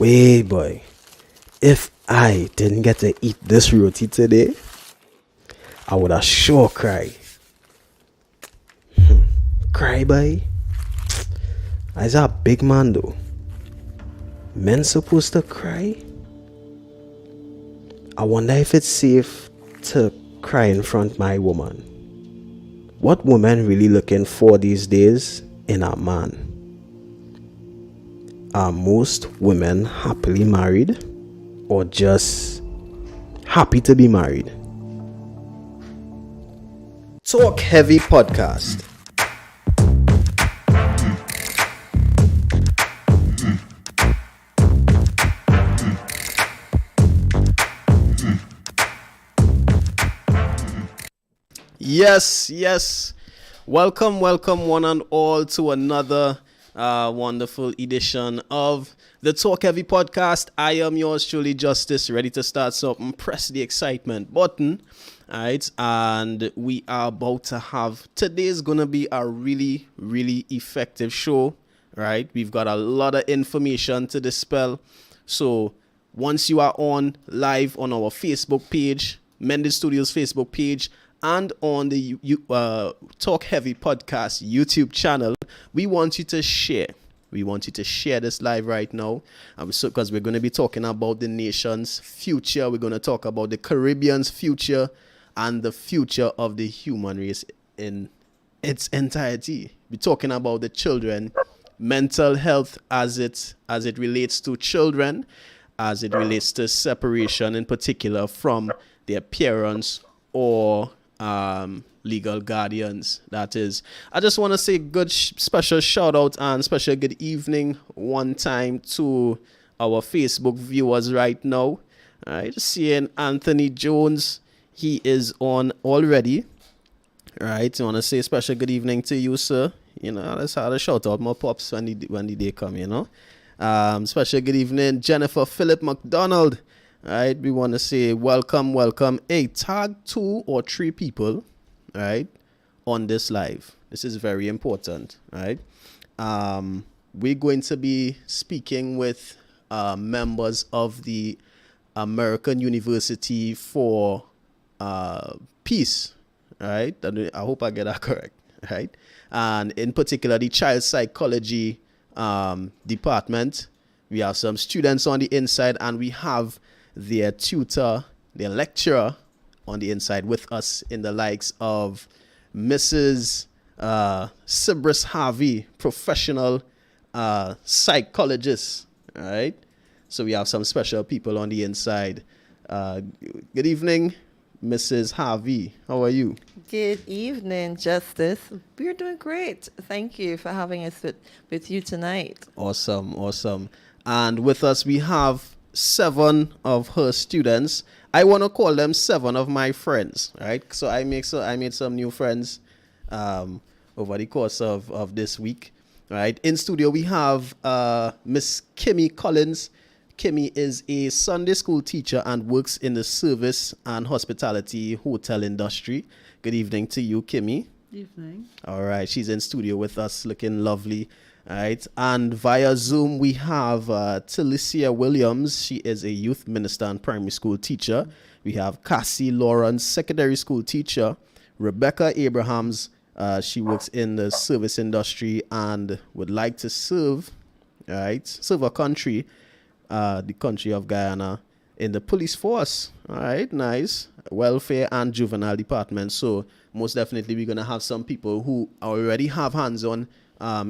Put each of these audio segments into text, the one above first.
way, boy. If I didn't get to eat this roti today, I would have sure cried. Cry, boy. I's a big man, though. Men supposed to cry? I wonder if it's safe to cry in front of my woman. What women really looking for these days in a man? Are most women happily married or just happy to be married? Talk Heavy Podcast. Yes. Welcome one and all to another wonderful edition of the Talk Heavy Podcast. I am yours truly, Justice, ready to start something. Press the excitement button. All right, and we are about to have, today's gonna be a really effective show. Right, we've got a lot of information to dispel. So once you are on live on our Facebook page, Mended Studios Facebook page, and on the Talk Heavy Podcast YouTube channel, we want you to share. We want you to share this live right now, because we're going to be talking about the nation's future. We're going to talk about the Caribbean's future and the future of the human race in its entirety. We're talking about the children, mental health as it relates to children, as it relates to separation in particular from their parents or legal guardians. That is, I just want to say good special shout out and special good evening one time to our Facebook viewers right now. All right, seeing Anthony Jones, he is on already. All right, I want to say special good evening to you, sir. You know, let's have a shout out more pops when the day come. You know, special good evening, Jennifer Philip McDonald. All right, we want to say welcome. Hey, tag 2 or 3 people, all right, on this live. This is very important, all right? We're going to be speaking with members of the American University for Peace, all right? I hope I get that correct, right? And in particular, the child psychology department. We have some students on the inside, and we have their tutor, their lecturer on the inside with us in the likes of Mrs. Sibris Harvey, professional psychologist. All right. So we have some special people on the inside. Good evening, Mrs. Harvey. How are you? Good evening, Justice. We're doing great. Thank you for having us with you tonight. Awesome. And with us we have 7 of her students. I want to call them 7 of my friends, right? So I made some new friends over the course of this week, right? In studio we have Miss Kimmy Collins. Kimmy is a Sunday school teacher and works in the service and hospitality hotel industry. Good evening to you, Kimmy. Evening. All right, she's in studio with us, looking lovely. All right, and via Zoom we have Talicia Williams. She is a youth minister and primary school teacher. We have Cassie Lawrence, secondary school teacher. Rebecca Abrahams, she works in the service industry and would like to serve her country, the country of Guyana, in the police force. All right, nice. Welfare and juvenile department. So most definitely we're going to have some people who already have hands-on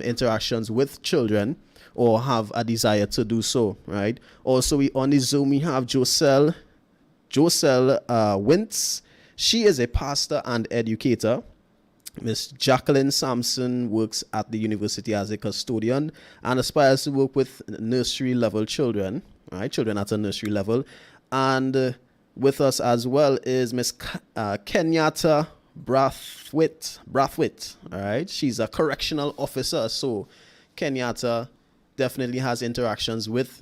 interactions with children or have a desire to do so, right? Also, we on the Zoom we have Joselle Wintz. She is a pastor and educator. Miss Jacqueline Sampson works at the university as a custodian and aspires to work with nursery level children, right? Children at a nursery level. And with us as well is Miss Kenyatta Brathwaite, all right? She's a correctional officer, so Kenyatta definitely has interactions with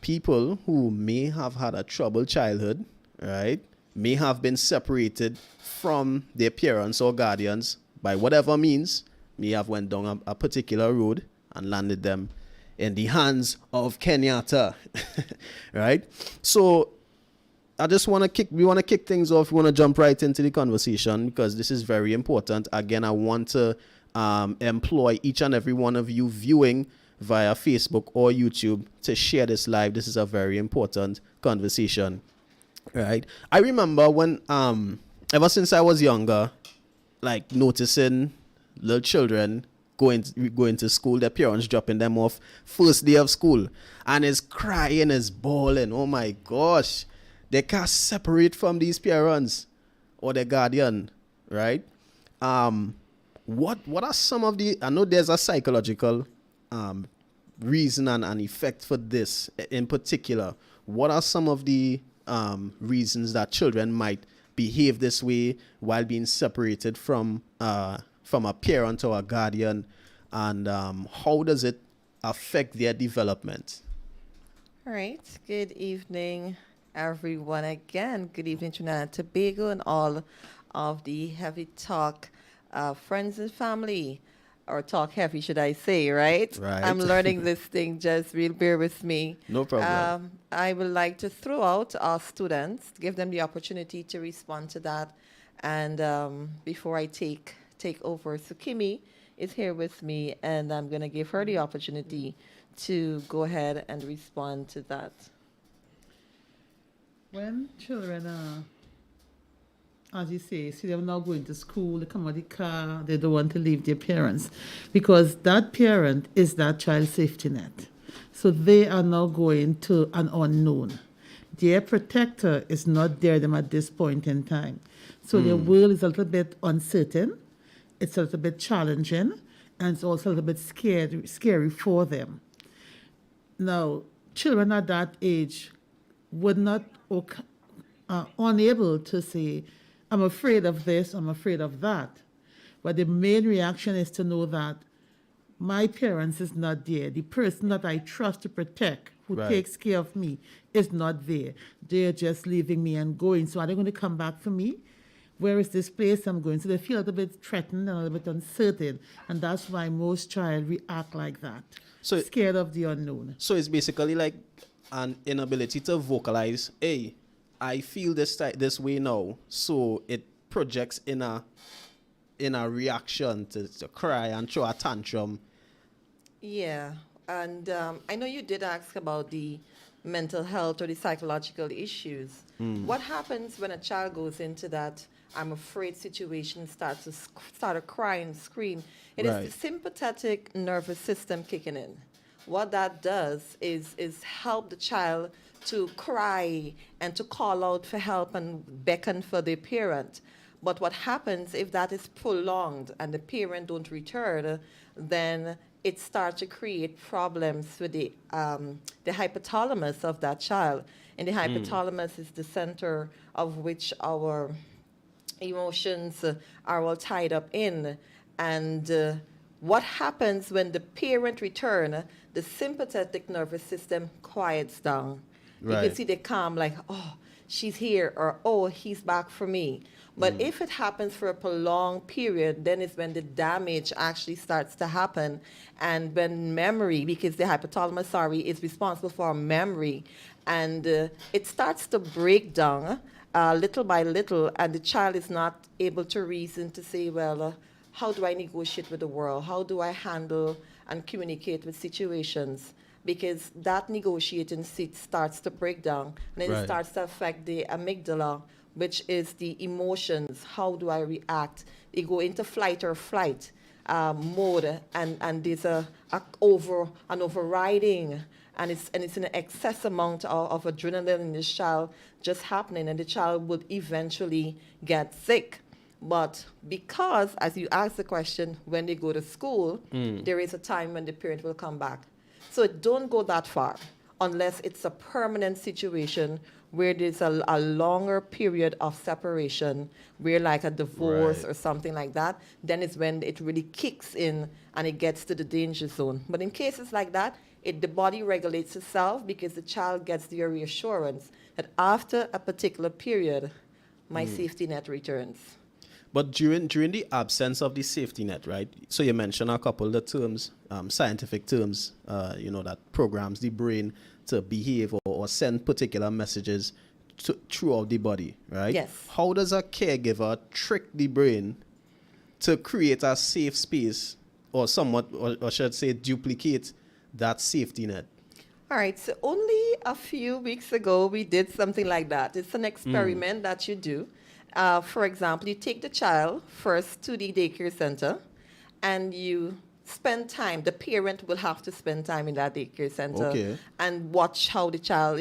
people who may have had a troubled childhood, right? May have been separated from their parents or guardians by whatever means, may have went down a particular road and landed them in the hands of Kenyatta. Right? So we want to kick things off. We want to jump right into the conversation because this is very important. Again, I want to employ each and every one of you viewing via Facebook or YouTube to share this live. This is a very important conversation, right? I remember when, ever since I was younger, like noticing little children going to school, their parents dropping them off first day of school, and is crying, is bawling. Oh my gosh. They can't separate from these parents or their guardian, right? What are some of the... I know there's a psychological reason and effect for this in particular. What are some of the reasons that children might behave this way while being separated from a parent or a guardian, and how does it affect their development? All right. Good evening, everyone. Again, good evening, Trinidad and Tobago, and all of the Heavy Talk friends and family, or Talk Heavy, should I say, right? Right. I'm learning this thing, just real bear with me. No problem. I would like to throw out our students, give them the opportunity to respond to that. And before I take over, so Kimmy is here with me, and I'm going to give her the opportunity to go ahead and respond to that. When children as you say, see them now going to school, they come out of the car, they don't want to leave their parents because that parent is that child's safety net. So they are now going to an unknown. Their protector is not there them at this point in time. So their world is a little bit uncertain, it's a little bit challenging, and it's also a little bit scary for them. Now, children at that age would not unable to say, I'm afraid of this, I'm afraid of that. But the main reaction is to know that my parents is not there. The person that I trust to protect, who Right. takes care of me, is not there. They're just leaving me and going. So are they going to come back for me? Where is this place I'm going? So they feel a little bit threatened and a little bit uncertain. And that's why most child react like that. So- scared of the unknown. So it's basically like an inability to vocalize, hey, I feel this way now, so it projects in a reaction to cry and throw a tantrum. Yeah, and I know you did ask about the mental health or the psychological issues. What happens when a child goes into that I'm afraid situation, starts to cry and scream? It Right. is the sympathetic nervous system kicking in. What that does is help the child to cry and to call out for help and beckon for their parent. But what happens if that is prolonged and the parent don't return, then it starts to create problems with the hypothalamus of that child. And the hypothalamus is the center of which our emotions are all tied up in. And what happens when the parent return, the sympathetic nervous system quiets down. You Right. can see they calm like, oh, she's here, or oh, he's back for me. But if it happens for a prolonged period, then it's when the damage actually starts to happen. And when memory, because the hypothalamus, is responsible for our memory, and it starts to break down little by little, and the child is not able to reason to say, well, how do I negotiate with the world? How do I handle and communicate with situations? Because that negotiating seat starts to break down, and then Right. it starts to affect the amygdala, which is the emotions. How do I react? They go into flight or flight mode, and there's an overriding, and it's an excess amount of adrenaline in this child just happening, and the child would eventually get sick. But because, as you asked the question, when they go to school, there is a time when the parent will come back. So don't go that far unless it's a permanent situation where there's a longer period of separation, where like a divorce Right. or something like that, then it's when it really kicks in and it gets to the danger zone. But in cases like that, the body regulates itself because the child gets the reassurance that after a particular period, my safety net returns. But during the absence of the safety net, right? So you mentioned a couple of the terms, scientific terms, that programs the brain to behave or send particular messages throughout the body, right? Yes. How does a caregiver trick the brain to create a safe space, or somewhat, or should I say, duplicate that safety net? All right, so only a few weeks ago we did something like that. It's an experiment that you do. For example, you take the child first to the daycare center and you spend time. The parent will have to spend time in that daycare center Okay. and watch how the child,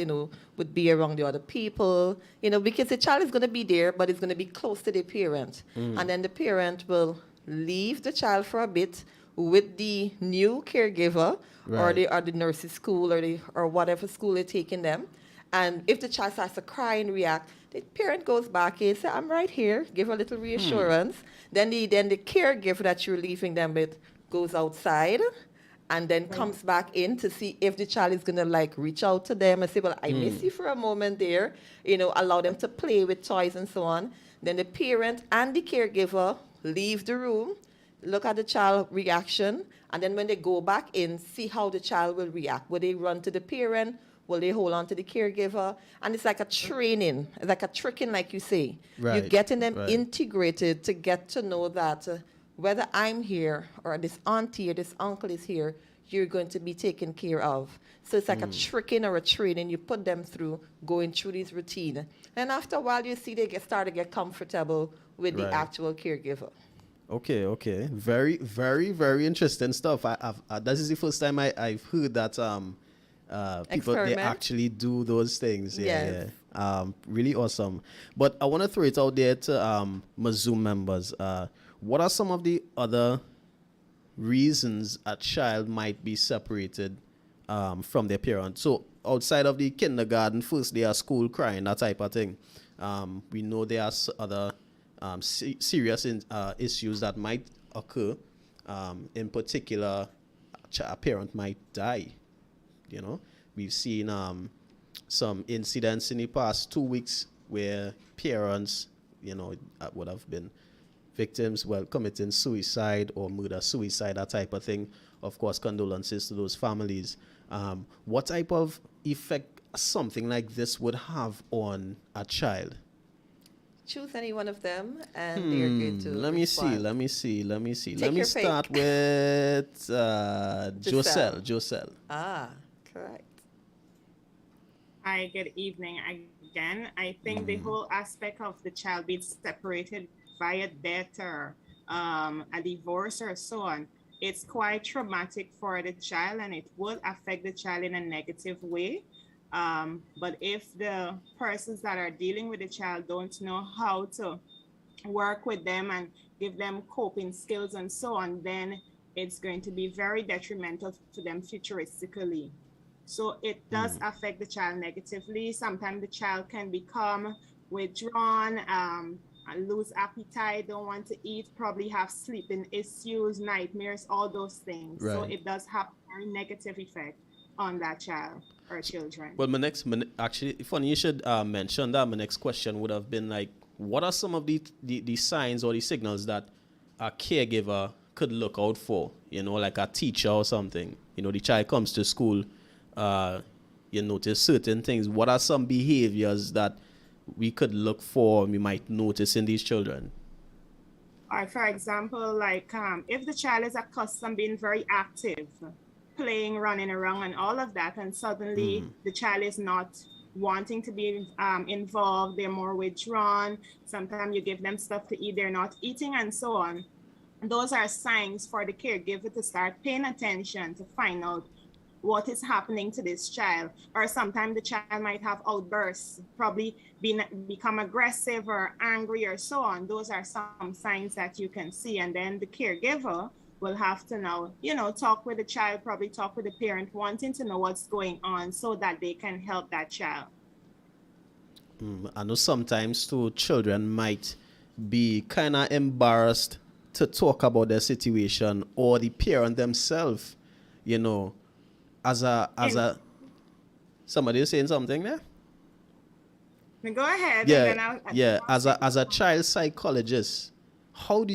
would be around the other people, because the child is going to be there, but it's going to be close to the parent. And then the parent will leave the child for a bit with the new caregiver or Right. the nurse's school or whatever school they're taking them. And if the child starts to cry and react, the parent goes back in, say, I'm right here, give a little reassurance. Then the caregiver that you're leaving them with goes outside and then comes back in to see if the child is gonna reach out to them and say, well, I miss you for a moment there, allow them to play with toys and so on. Then the parent and the caregiver leave the room, look at the child reaction, and then when they go back in, see how the child will react. Will they run to the parent? Will they hold on to the caregiver? And it's like a training, it's like a tricking, like you say. Right, You're getting them right. integrated to get to know that whether I'm here or this auntie or this uncle is here, you're going to be taken care of. So it's like a tricking or a training you put them through, going through this routine. And after a while, you see they start to get comfortable with the Right. actual caregiver. Okay. Very, very, very interesting stuff. This is the first time I've heard that people they Experiment. actually do those things. Yeah, Yes. yeah. Really awesome. But I want to throw it out there to my Zoom members. What are some of the other reasons a child might be separated from their parent? So outside of the kindergarten, first day of school, crying, that type of thing, we know there are other serious issues that might occur. In particular, a parent might die. We've seen some incidents in the past 2 weeks where parents, would have been victims, committing suicide or murder-suicide, that type of thing. Of course, condolences to those families. What type of effect something like this would have on a child? Choose any one of them, and they're going to Let me respond. see. Let me Take your pick. start with Joselle. Joselle. Ah, correct. Hi, good evening again. I think the whole aspect of the child being separated via death or a divorce or so on, it's quite traumatic for the child and it would affect the child in a negative way. But if the persons that are dealing with the child don't know how to work with them and give them coping skills and so on, then it's going to be very detrimental to them futuristically. So it does affect the child negatively. Sometimes the child can become withdrawn, lose appetite, don't want to eat, probably have sleeping issues, nightmares, all those things. So Right. it does have a very negative effect on that child or children. Well, actually, funny you should mention that. My next question would have been like, what are some of the signs or the signals that a caregiver could look out for? Like a teacher or something. The child comes to school, you notice certain things. What are some behaviors that we could look for, we might notice in these children? Or for example, like if the child is accustomed being very active, playing, running around and all of that, and suddenly the child is not wanting to be involved, they're more withdrawn, sometimes you give them stuff to eat, they're not eating and so on. Those are signs for the caregiver to start paying attention to find out what is happening to this child. Or sometimes the child might have outbursts, probably become aggressive or angry or so on. Those are some signs that you can see. And then the caregiver will have to now, talk with the child, probably talk with the parent, wanting to know what's going on so that they can help that child. I know sometimes too, children might be kind of embarrassed to talk about their situation, or the parent themselves, as a somebody is saying something there. Now go ahead. Yeah, And then yeah. As a child psychologist, how do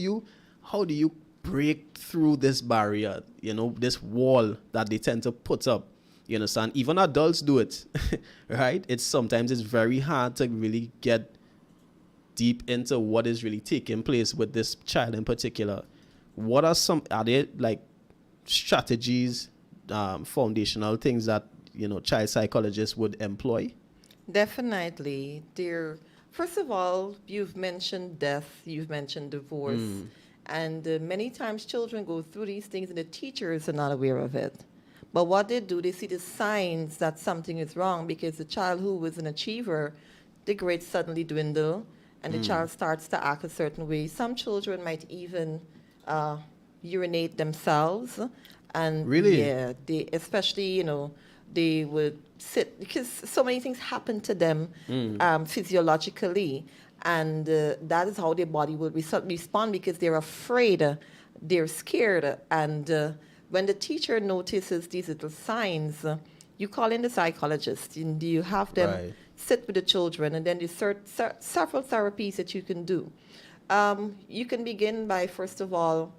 you break through this barrier, this wall that they tend to put up? You understand? Even adults do it, right? Sometimes it's very hard to really get deep into what is really taking place with this child in particular. Are there like strategies, foundational things that, child psychologists would employ? Definitely. First of all, you've mentioned death, you've mentioned divorce, and many times children go through these things and the teachers are not aware of it. But what they do, they see the signs that something is wrong, because the child who was an achiever, the grades suddenly dwindle and the child starts to act a certain way. Some children might even urinate themselves. And Really? yeah, especially, they would sit, because so many things happen to them physiologically, and that is how their body will respond, because they're afraid, they're scared, and when the teacher notices these little signs, you call in the psychologist and you have them sit with the children, and then there's several therapies that you can do. You can begin by, first of all,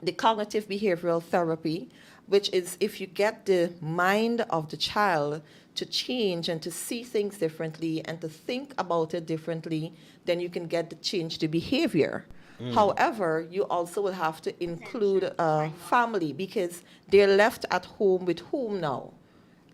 the cognitive behavioral therapy, which is if you get the mind of the child to change and to see things differently and to think about it differently, then you can get to change the behavior. However, you also will have to include family, because they're left at home with whom now?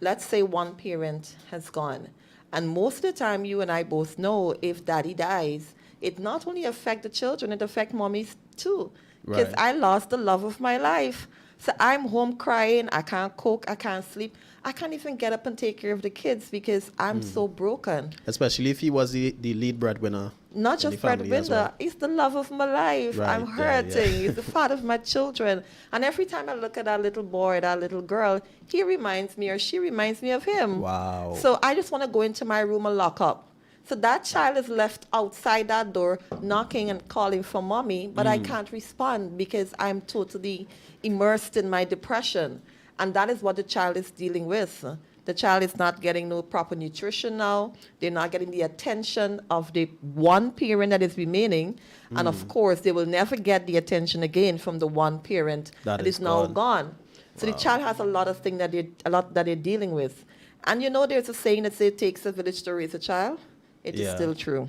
Let's say one parent has gone. And most of the time, you and I both know, if daddy dies, it not only affects the children, it affects mommies too. Because Right. I lost the love of my life. So I'm home crying, I can't cook, I can't sleep. I can't even get up and take care of the kids because I'm so broken. Especially if he was the lead breadwinner. Not in just the family as breadwinner, well. it's the love of my life. Right, I'm yeah, hurting. yeah. He's the father of my children. And every time I look at that little boy, that little girl, he reminds me or she reminds me of him. Wow. So I just want to go into my room and lock up. So that child is left outside that door knocking and calling for mommy, but I can't respond because I'm totally immersed in my depression. And that is what the child is dealing with. The child is not getting no proper nutrition now. They're not getting the attention of the one parent that is remaining. And of course, they will never get the attention again from the one parent That that is is now gone. gone. So the child has a lot of things that they're dealing with. And there's a saying that says it takes a village to raise a child. It is Yeah. still true.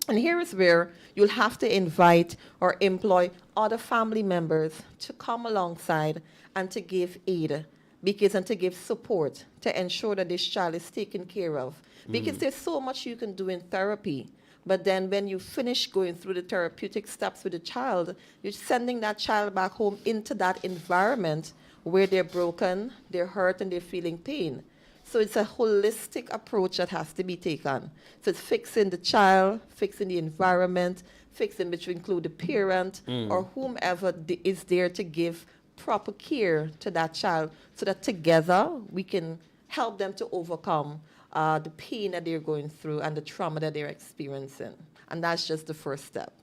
And here is where you'll have to invite or employ other family members to come alongside and to give aid, and to give support to ensure that this child is taken care of. Because there's so much you can do in therapy. But then when you finish going through the therapeutic steps with the child, you're sending that child back home into that environment where they're broken, they're hurt, and they're feeling pain. So it's a holistic approach that has to be taken. So it's fixing the child, fixing the environment, fixing which will include the parent or whomever is there to give proper care to that child, so that together we can help them to overcome the pain that they're going through and the trauma that they're experiencing. And that's just the first step.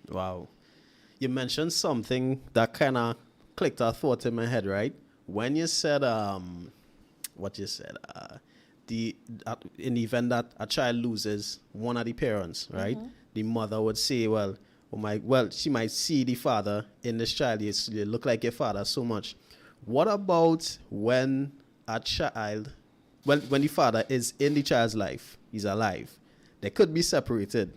Wow. You mentioned something that kind of clicked a thought in my head, right? When you said, what you said, in the event that a child loses one of the parents, right? The mother would say, well, she might see the father in this child. You look like your father so much. What about when a child, when the father is in the child's life, he's alive, they could be separated.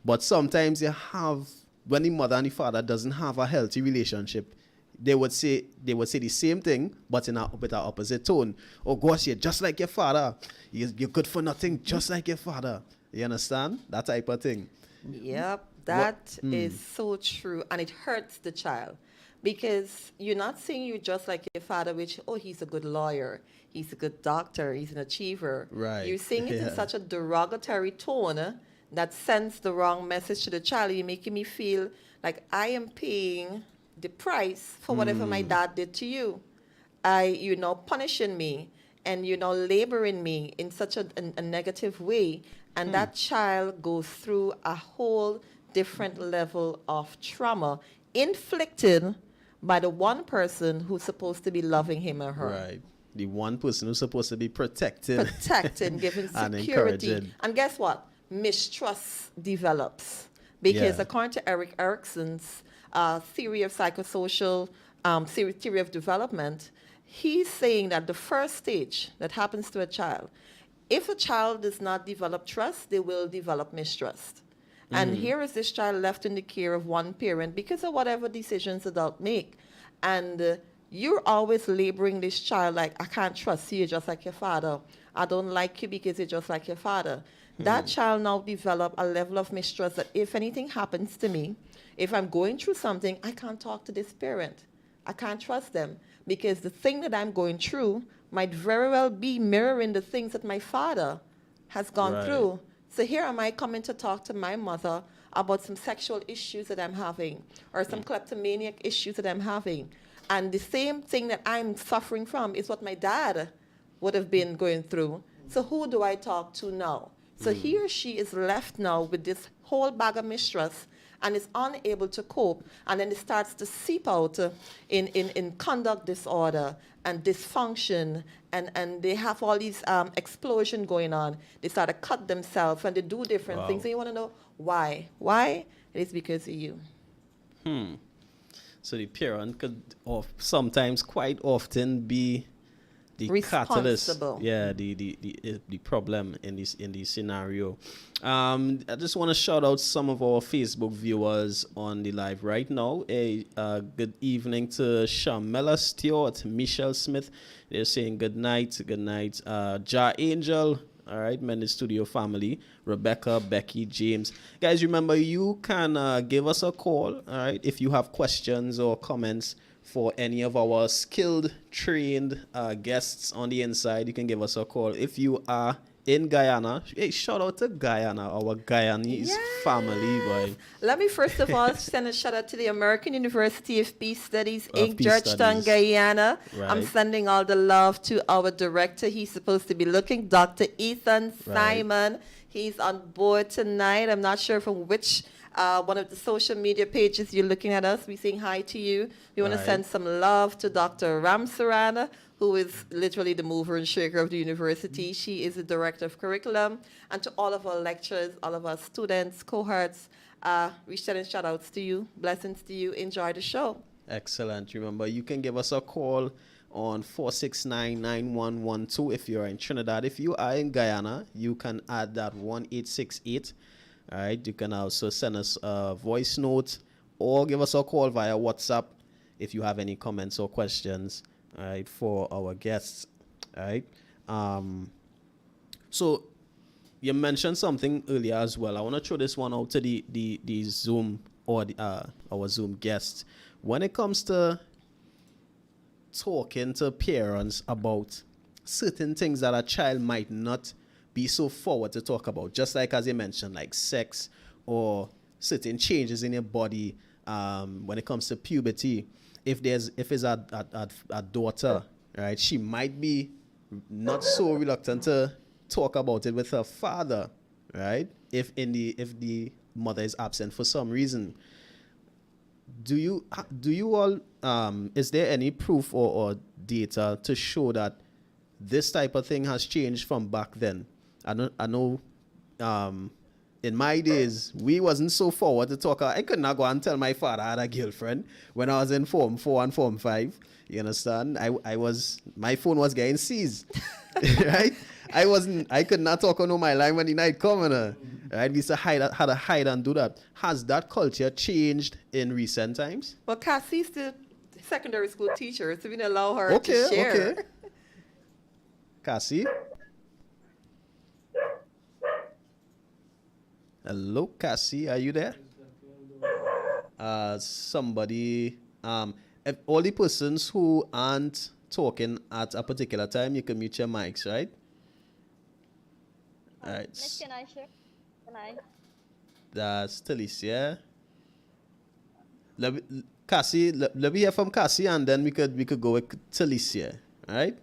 But sometimes when the mother and the father doesn't have a healthy relationship, they would say the same thing, but with an opposite tone. Oh gosh, you're just like your father. You're good for nothing, just like your father. You understand? That type of thing. Yep, that is so true. And it hurts the child, because you're not saying you're just like your father, which, he's a good lawyer, he's a good doctor, he's an achiever. Right. You're saying it in Yeah. such a derogatory tone that sends the wrong message to the child. You're making me feel like I am paying the price for whatever my dad did to you. You're now punishing me, and you're now laboring me in such a negative way. And that child goes through a whole different level of trauma inflicted by the one person who's supposed to be loving him or her. Right. The one person who's supposed to be protecting. Protecting, giving And security. encouraging. And guess what? Mistrust develops. Because Yeah. according to Eric Erickson's theory of psychosocial theory of development, he's saying that the first stage that happens to a child, if a child does not develop trust, they will develop mistrust. And here is this child left in the care of one parent because of whatever decisions adults make. And you're always laboring this child like, I can't trust you, you're just like your father. I don't like you because you're just like your father. That child now develop a level of mistrust that if anything happens to me, if I'm going through something, I can't talk to this parent. I can't trust them because the thing that I'm going through might very well be mirroring the things that my father has gone Right. through. So here am I coming to talk to my mother about some sexual issues that I'm having or some kleptomaniac issues that I'm having. And the same thing that I'm suffering from is what my dad would have been going through. So who do I talk to now? So he or she is left now with this whole bag of mistrust and is unable to cope. And then it starts to seep out in conduct disorder and dysfunction. And they have all these explosion going on. They start to cut themselves and they do different things. And you want to know why? Why? It is because of you. So the parent could sometimes quite often be the catalyst. Responsible. Yeah, the problem in this scenario. I just want to shout out some of our Facebook viewers on the live right now. Good evening to Shamela Stewart, Michelle Smith. They're saying good night. Ja Angel. All right, Mendes Studio family, Rebecca, Becky, James. Guys, remember you can give us a call, all right, if you have questions or comments for any of our skilled, trained guests on the inside. You can give us a call. If you are in Guyana, hey, shout out to Guyana, our Guyanese family, boy. Let me first of all send a shout out to the American University of Peace Studies, Of Inc., Peace Georgetown, Studies. Guyana. I'm Right. sending all the love to our director. He's supposed to be looking, Dr. Ethan Simon. He's on board tonight. I'm not sure from which one of the social media pages you're looking at us. We're saying hi to you. We want to Right. send some love to Dr. Ramsarana, who is literally the mover and shaker of the university. She is the director of curriculum. And to all of our lecturers, all of our students, cohorts, we send shout outs to you, blessings to you. Enjoy the show. Excellent. Remember, you can give us a call on 469-9112 if you're in Trinidad. If you are in Guyana, you can add that 1868. All right. You can also send us a voice note or give us a call via WhatsApp if you have any comments or questions, all right, for our guests. All right. So you mentioned something earlier as well. I want to throw this one out to the Zoom or our Zoom guests. When it comes to talking to parents about certain things that a child might not be so forward to talk about, just like as you mentioned, like sex or certain changes in your body, when it comes to puberty, if it's a daughter, right, she might be not so reluctant to talk about it with her father, right? If the mother is absent for some reason. Do you all is there any proof or data to show that this type of thing has changed from back then? I know in my days we wasn't so forward to talk. I could not go and tell my father I had a girlfriend when I was in Form 4 and Form 5. You understand? My phone was getting seized. Right? I could not talk on my line when the night coming. Right? We used to had to hide and do that. Has that culture changed in recent times? Well, Cassie's the secondary school teacher, so we didn't allow her to share. Okay. Cassie? Hello, Cassie, are you there? Somebody, if all the persons who aren't talking at a particular time, you can mute your mics, right? All right. Miss, can I share? Can I? That's Talicia. Cassie, let me hear from Cassie, and then we could go with Talicia. All right.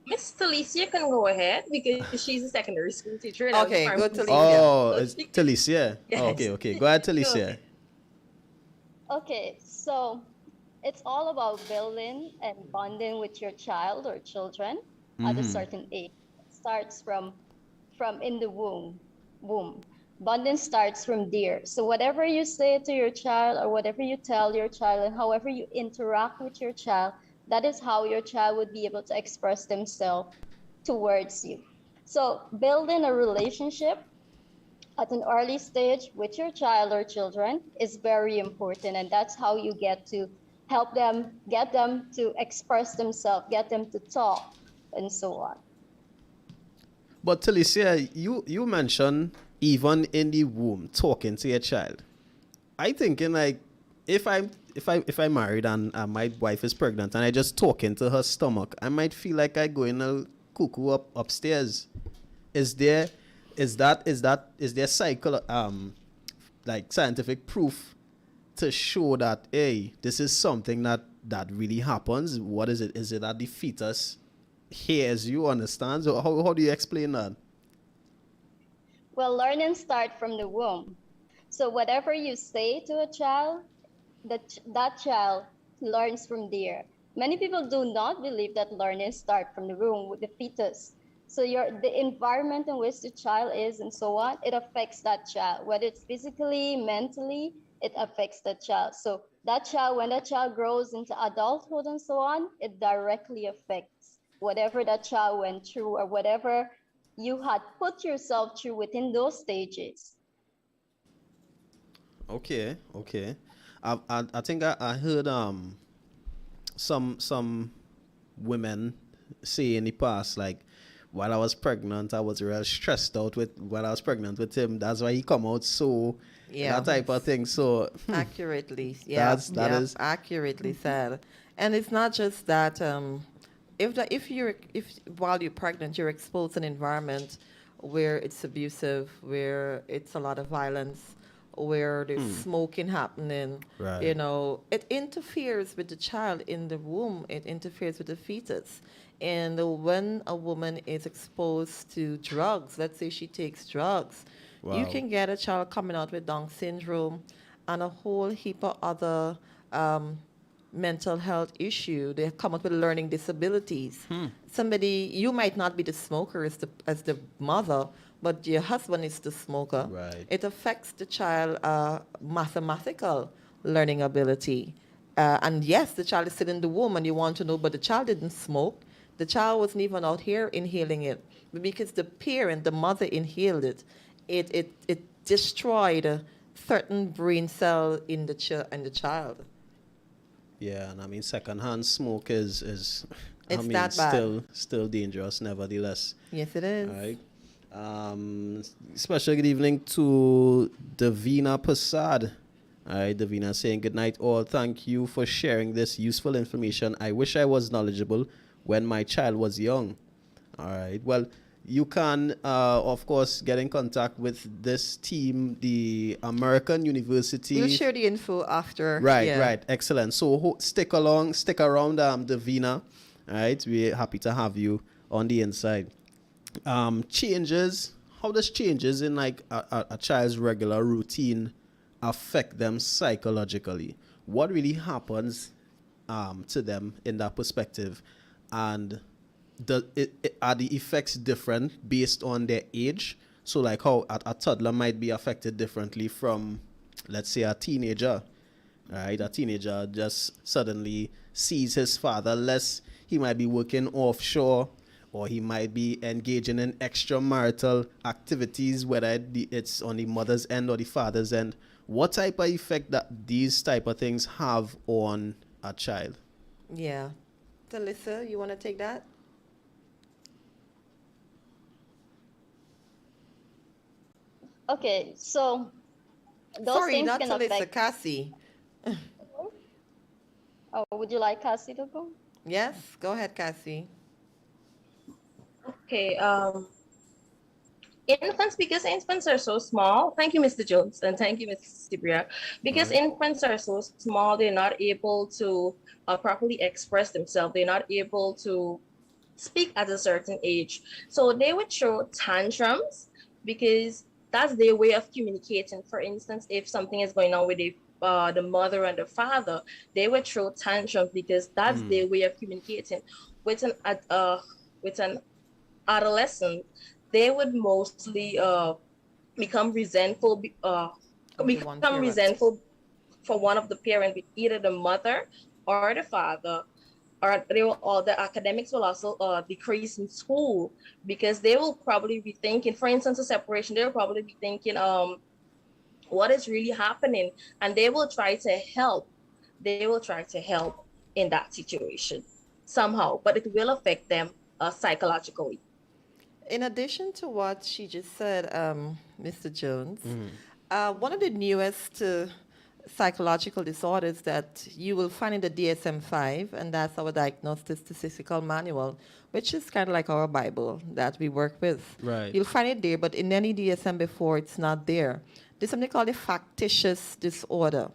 Miss Talicia can go ahead because she's a secondary school teacher. And Okay, I'm a go primary Talicia. Oh, So it's she- Talicia. Yes. Okay. Go ahead, Talicia. Okay, so it's all about building and bonding with your child or children at a certain age. It starts from in the womb. bonding starts from there. So whatever you say to your child or whatever you tell your child and however you interact with your child, that is how your child would be able to express themselves towards you. So building a relationship at an early stage with your child or children is very important. And that's how you get to help them, get them to express themselves, get them to talk, and so on. But Talicia, you mentioned even in the womb talking to your child. I thinking like if I'm married and my wife is pregnant and I just talk into her stomach, I might feel like I going a cuckoo upstairs. Is there is there like scientific proof to show that hey, this is something that really happens? What is it? Is it that the fetus hears you, understands? Or how do you explain that? Well, learning starts from the womb. So whatever you say to a child, that child learns from there. Many people do not believe that learning starts from the womb with the fetus. So the environment in which the child is and so on, it affects that child. Whether it's physically, mentally, it affects that child. So that child, when that child grows into adulthood and so on, it directly affects whatever that child went through or whatever you had put yourself through within those stages. Okay, okay. I think I heard some women say in the past like while I was pregnant I was real stressed out with while I was pregnant with him. That's why he come out so Yeah. that type of thing. So Accurately, yeah, that yeah, is accurately said. And it's not just that. If while you're pregnant, you're exposed to an environment where it's abusive, where it's a lot of violence, where there's smoking happening, Right. you know, it interferes with the child in the womb. It interferes with the fetus. And when a woman is exposed to drugs, let's say she takes drugs, you Wow. can get a child coming out with Down syndrome and a whole heap of other mental health issue. They come up with learning disabilities. Somebody, you might not be the smoker as the mother, but your husband is the smoker. Right. It affects the child mathematical learning ability. And yes, the child is still in the womb and you want to know, but the child didn't smoke. The child wasn't even out here inhaling it. But because the parent, the mother inhaled it, it destroyed a certain brain cell in the child. Yeah, and I mean secondhand smoke is I It's mean that bad. still dangerous nevertheless. Yes, it is. All right. Special good evening to Davina Passad. All right, Davina saying good night all. Thank you for sharing this useful information. I wish I was knowledgeable when my child was young. All right. Well, you can, of course, get in contact with this team, the American University. We'll share the info after. Right, yeah. right. Excellent. So stick around, Davina. All right. We're happy to have you on the inside. Changes. How does changes in like a child's regular routine affect them psychologically? What really happens to them in that perspective? And are the effects different based on their age? So like how a toddler might be affected differently from, let's say, a teenager. Right? A teenager just suddenly sees his father less. He might be working offshore, or he might be engaging in extramarital activities, whether it's on the mother's end or the father's end. What type of effect that these type of things have on a child? Yeah. Talissa, you want to take that? Okay, so those Sorry, things not can Talissa, affect. Cassie. Oh, would you like Cassie to go? Yes, go ahead, Cassie. Okay, infants, because infants are so small. Thank you, Mr. Jones, and thank you, Ms. Sibria. Because Alright. infants are so small, they're not able to properly express themselves. They're not able to speak at a certain age. So they would throw tantrums because that's their way of communicating. For instance, if something is going on with the mother and the father, they would throw tantrums because that's their way of communicating. With an adolescent, they would mostly become resentful, Of the one become parent. resentful for one of the parent, either the mother or the father, or the academics will also decrease in school, because they will probably be thinking, for instance, a separation, they will probably be thinking, what is really happening, and they will try to help. They will try to help in that situation somehow, but it will affect them psychologically. In addition to what she just said, Mr. Jones, one of the newest psychological disorders that you will find in the DSM-5, and that's our Diagnostic Statistical Manual, which is kind of like our Bible that we work with. Right. You'll find it there, but in any DSM before, it's not there. There's something called a factitious disorder.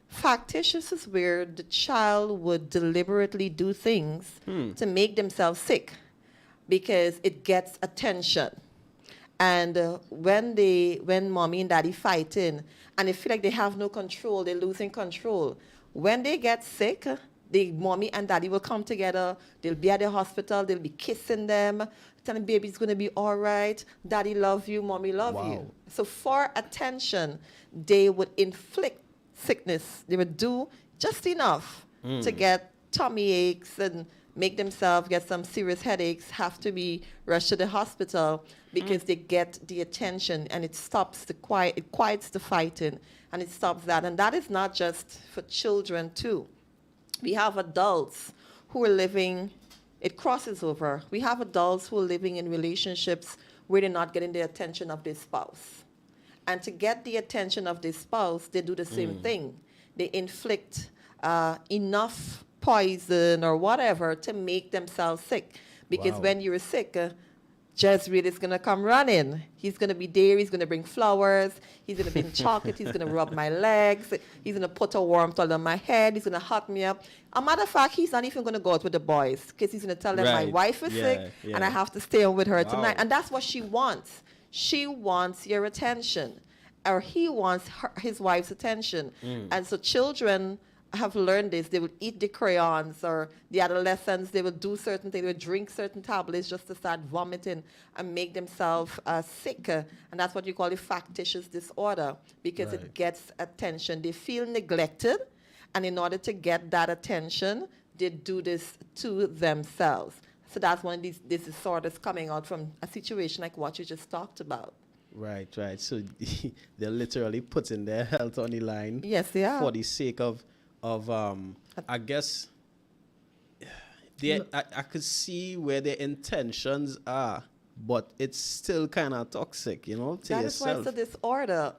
Factitious is where the child would deliberately do things to make themselves sick because it gets attention. And when mommy and daddy fighting and they feel like they have no control, they're losing control. When they get sick, the mommy and daddy will come together. They'll be at the hospital. They'll be kissing them, telling baby's going to be all right. Daddy love you. Mommy love Wow. you. So for attention, they would inflict sickness. They would do just enough to get tummy aches and make themselves get some serious headaches, have to be rushed to the hospital because they get the attention, and it stops it quiets the fighting, and it stops that. And that is not just for children too. We have adults who are living, it crosses over. We have adults who are living in relationships where they're not getting the attention of their spouse. And to get the attention of their spouse, they do the same thing. They inflict enough poison or whatever to make themselves sick. Because Wow. when you're sick, Jezreel is going to come running. He's going to be there. He's going to bring flowers. He's going to bring chocolate. He's going to rub my legs. He's going to put a warm towel on my head. He's going to hug me up. A matter of fact, he's not even going to go out with the boys because he's going to tell them my Right. wife is Yeah, sick yeah. and I have to stay home with her Wow. tonight. And that's what she wants. She wants your attention, or he wants his wife's attention. And so children have learned this. They will eat the crayons, or the adolescents, they will do certain things. They will drink certain tablets just to start vomiting and make themselves sick. And that's what you call a factitious disorder, because Right. it gets attention. They feel neglected, and in order to get that attention, they do this to themselves. So that's one of these disorders coming out from a situation like what you just talked about. Right, right. So they're literally putting their health on the line. Yes, they are. For the sake of I guess I could see where their intentions are, but it's still kind of toxic, to That is why yourself. it's a disorder.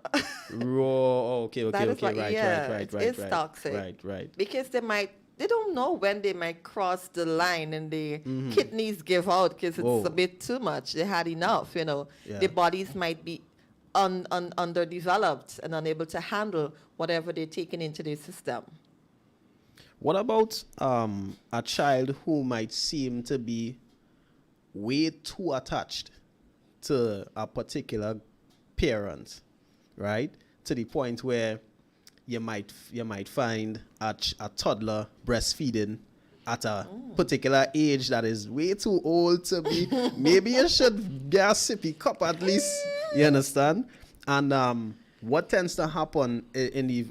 Okay, That is okay, why- right, yeah, right, it's right. toxic. Right. Because they don't know when they might cross the line and the kidneys give out because it's Whoa. a bit too much. They had enough, Yeah. Their bodies might be underdeveloped and unable to handle whatever they're taking into their system. What about a child who might seem to be way too attached to a particular parent, right? To the point where you might find a toddler breastfeeding at a particular age that is way too old to be. Maybe you should get a sippy cup at least. You understand? And what tends to happen in the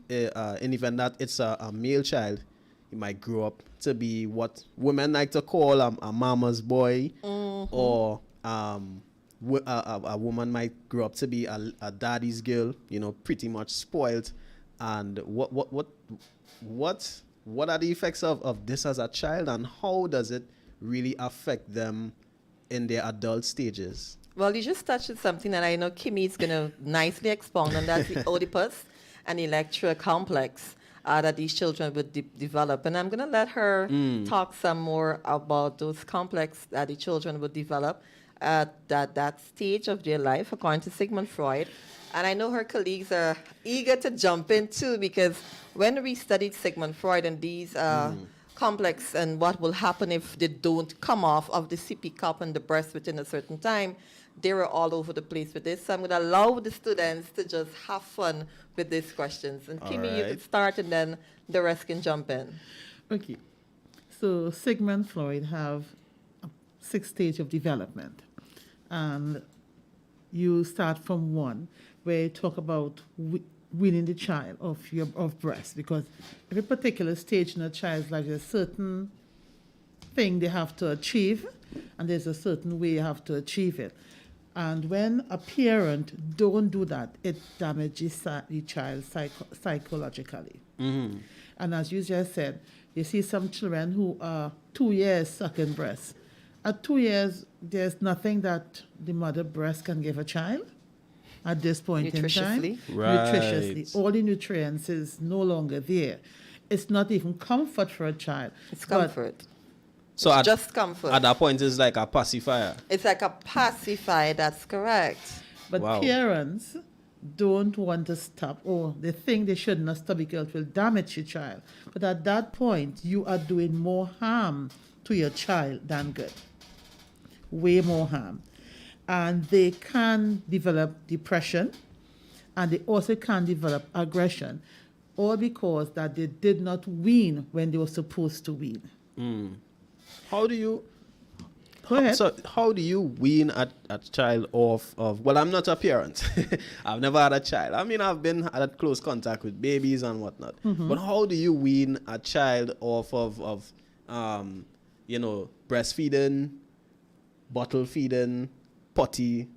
event that it's a male child, he might grow up to be what women like to call a mama's boy, or a woman might grow up to be a daddy's girl. Pretty much spoiled. And what are the effects of this as a child, and how does it really affect them in their adult stages? Well, you just touched on something that I know Kimmy is going to nicely expound on. That's the Oedipus and Electra complex that these children would develop. And I'm going to let her talk some more about those complex that the children would develop at that stage of their life, according to Sigmund Freud. And I know her colleagues are eager to jump in too, because when we studied Sigmund Freud and these complex and what will happen if they don't come off of the sippy cup and the breast within a certain time, they were all over the place with this. So I'm going to allow the students to just have fun with these questions. And Kimmy, you right. could start and then the rest can jump in. Okay. So Sigmund Freud have a 6 stage of development. And you start from 1, where you talk about weaning the child of breast, because every particular stage in a child's life, there's a certain thing they have to achieve, and there's a certain way you have to achieve it. And when a parent don't do that, it damages the child psychologically. And as you just said, you see some children who are 2 years sucking breast. At 2 years, there's nothing that the mother breast can give a child at this point in time. Right. Nutritiously. All the nutrients is no longer there. It's not even comfort for a child. It's comfort. So It's at, just comfort. at that point, it's like a pacifier. It's like a pacifier, that's correct. But Wow. parents don't want to stop, or they think they should not stop because it will damage your child. But at that point, you are doing more harm to your child than good. Way more harm. And they can develop depression, and they also can develop aggression, all because that they did not wean when they were supposed to wean. How do you Go ahead. So how do you wean a child off of, well, I'm not a parent. I've never had a child. I mean, I've been at close contact with babies and whatnot. But how do you wean a child off of breastfeeding, bottle feeding, potty,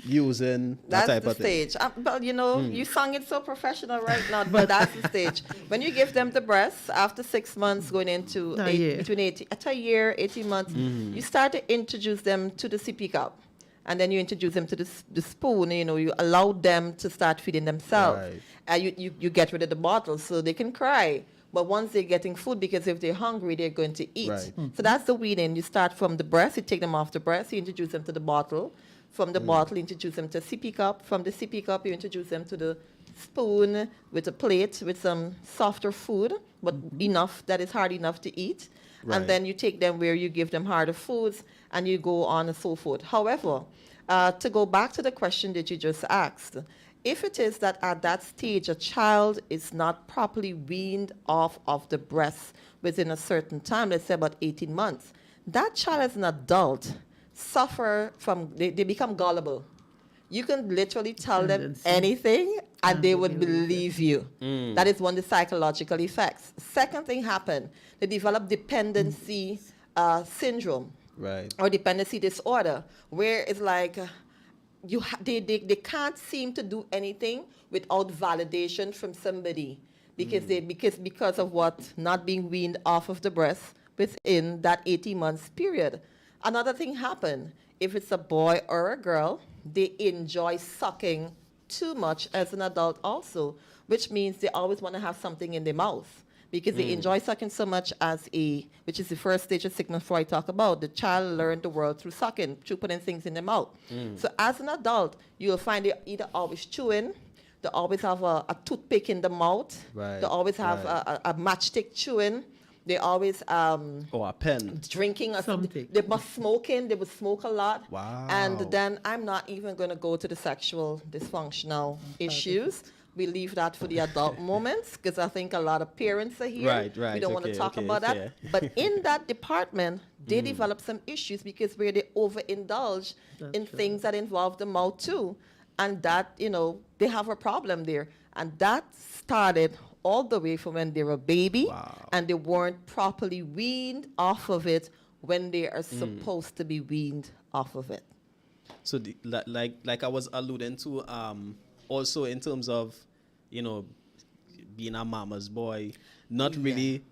using, that That's type the of thing? stage. Well, you sung it so professional right now, but that's the stage. When you give them the breast after 6 months, going into A year. between 18 months, you start to introduce them to the sippy cup. And then you introduce them to the spoon, you allow them to start feeding themselves. Right. You get rid of the bottle so they can cry. But once they're getting food, because if they're hungry, they're going to eat. Right. So that's the weaning. You start from the breast, you take them off the breast, you introduce them to the bottle. From the bottle, you introduce them to a sippy cup. From the sippy cup, you introduce them to the spoon with a plate with some softer food, but enough that is hard enough to eat. Right. And then you take them where you give them harder foods, and you go on and so forth. However, to go back to the question that you just asked, if it is that at that stage a child is not properly weaned off of the breast within a certain time, let's say about 18 months, that child as an adult suffer from, they become gullible. You can literally tell them Tendency. anything and they they would believe believe you. That is one of the psychological effects. Second thing happened, they develop dependency syndrome Right. or dependency disorder, where it's like they can't seem to do anything without validation from somebody because of what not being weaned off of the breast within that 18 months period. Another thing happened. If it's a boy or a girl, they enjoy sucking too much as an adult also, which means they always want to have something in their mouth because they enjoy sucking so much which is the first stage of Sigmund Freud talk about. The child learned the world through sucking, through putting things in their mouth. So as an adult, you'll find they either always chewing, they always have a toothpick in the mouth, Right, they always have right. a matchstick chewing, they always Or a pen. drinking, Something. they must smoking, they would smoke a lot. Wow. And then I'm not even going to go to the sexual dysfunctional issues. We leave that for the adult moments because I think a lot of parents are here. Right, We don't want to okay, talk okay, about okay. that. But in that department, they develop some issues because where they overindulge in things that involve the mouth too. And that, they have a problem there. And that started all the way from when they were a baby and they weren't properly weaned off of it when they are supposed to be weaned off of it. So like I was alluding to, also in terms of, being a mama's boy, not really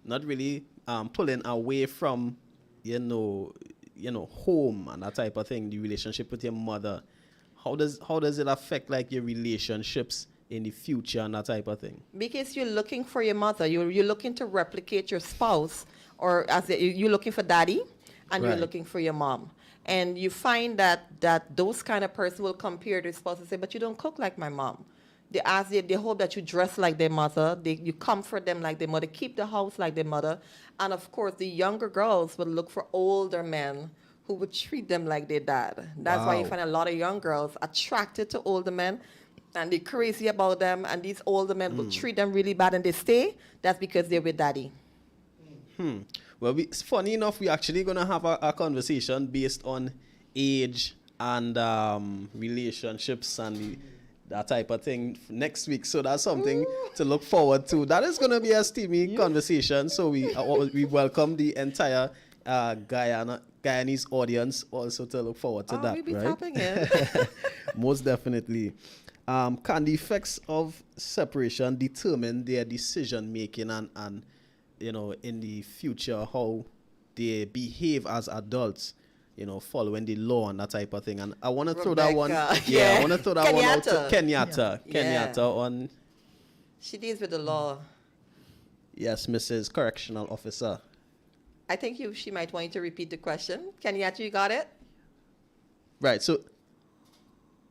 pulling away from, home and that type of thing, the relationship with your mother. How does it affect like your relationships in the future and that type of thing? Because you're looking for your mother. You're looking to replicate your spouse, or you're looking for daddy, and you're Right. looking for your mom. And you find that those kind of person will compare their spouse and say, but you don't cook like my mom. They hope that you dress like their mother. You comfort them like their mother, keep the house like their mother. And of course, the younger girls would look for older men who would treat them like their dad. That's why you Wow. find a lot of young girls attracted to older men, and they're crazy about them, and these older men will treat them really bad and they stay. That's because they're with daddy. Well, it's funny enough, we're actually going to have a conversation based on age and relationships and that type of thing next week. So that's something to look forward to. That is going to be a steamy conversation. So we welcome the entire Guyanese audience also to look forward to that. We'll be right? tapping in. Most definitely. Can the effects of separation determine their decision making and in the future how they behave as adults, following the law and that type of thing? And I want to throw that one. Yeah. I want to throw that one out to Kenyatta. Kenyatta on. She deals with the law. Yes, Mrs. Correctional Officer. I think she might want you to repeat the question. Kenyatta, you got it? Right. So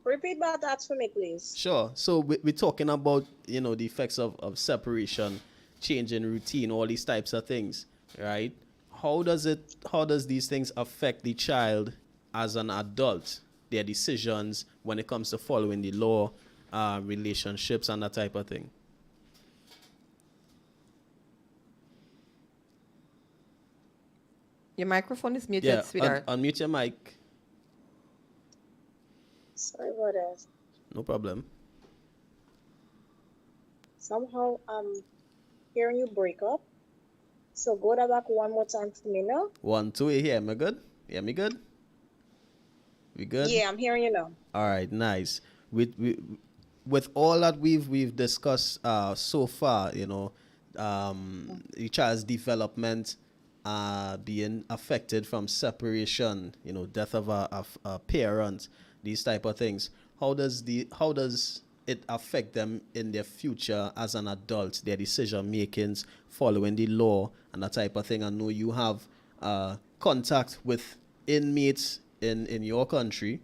Repeat that for me, please. sure. So we're talking about the effects of separation, change in routine, all these types of things, right? How does these things affect the child as an adult, their decisions when it comes to following the law, relationships and that type of thing? Your microphone is muted, sweetheart. Unmute your mic. Sorry about that. No problem. Somehow I'm hearing you break up. So go back one more time for me now. 1, 2, you hear me good? Hear me good? We good? Yeah, I'm hearing you now. All right, nice. With all that we've discussed so far, the child's development being affected from separation, death of a parent, these type of things. How does it affect them in their future as an adult, their decision makings, following the law and that type of thing? I know you have contact with inmates in your country,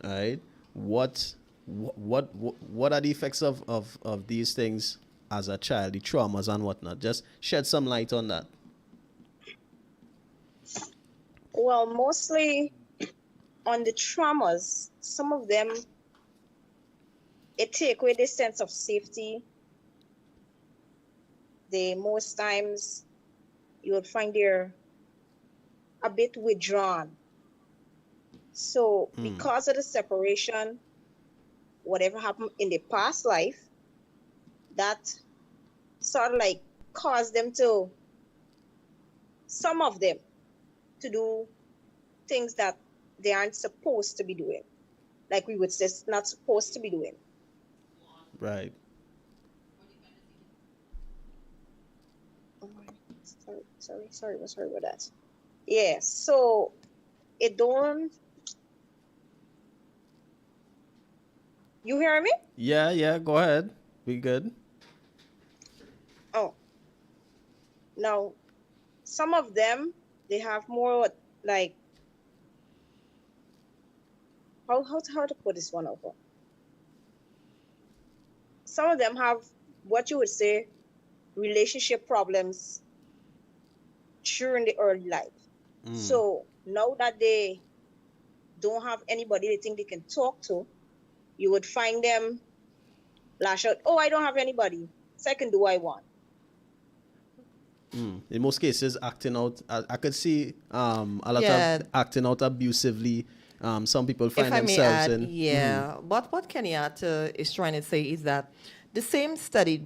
right? What are the effects of these things as a child, the traumas and whatnot? Just shed some light on that. Well, mostly on the traumas, some of them, it take away the sense of safety. Most times you would find they're a bit withdrawn. So because of the separation, whatever happened in the past life, that sort of like caused them to, some of them, to do things that they aren't supposed to be doing. Like we would say, not supposed to be doing. Right. Oh, sorry about that. Yeah, so it don't. You hear me? Yeah, go ahead. We good. Oh. Now, some of them, they have more like, how to put this one over? Some of them have what you would say relationship problems during the early life. So now that they don't have anybody they think they can talk to, you would find them lash out, oh, I don't have anybody. Second, do I want? In most cases, acting out. I could see a lot Yeah. of acting out abusively. Some people find If I may themselves add, in. what Kenyatta is trying to say is that the same study,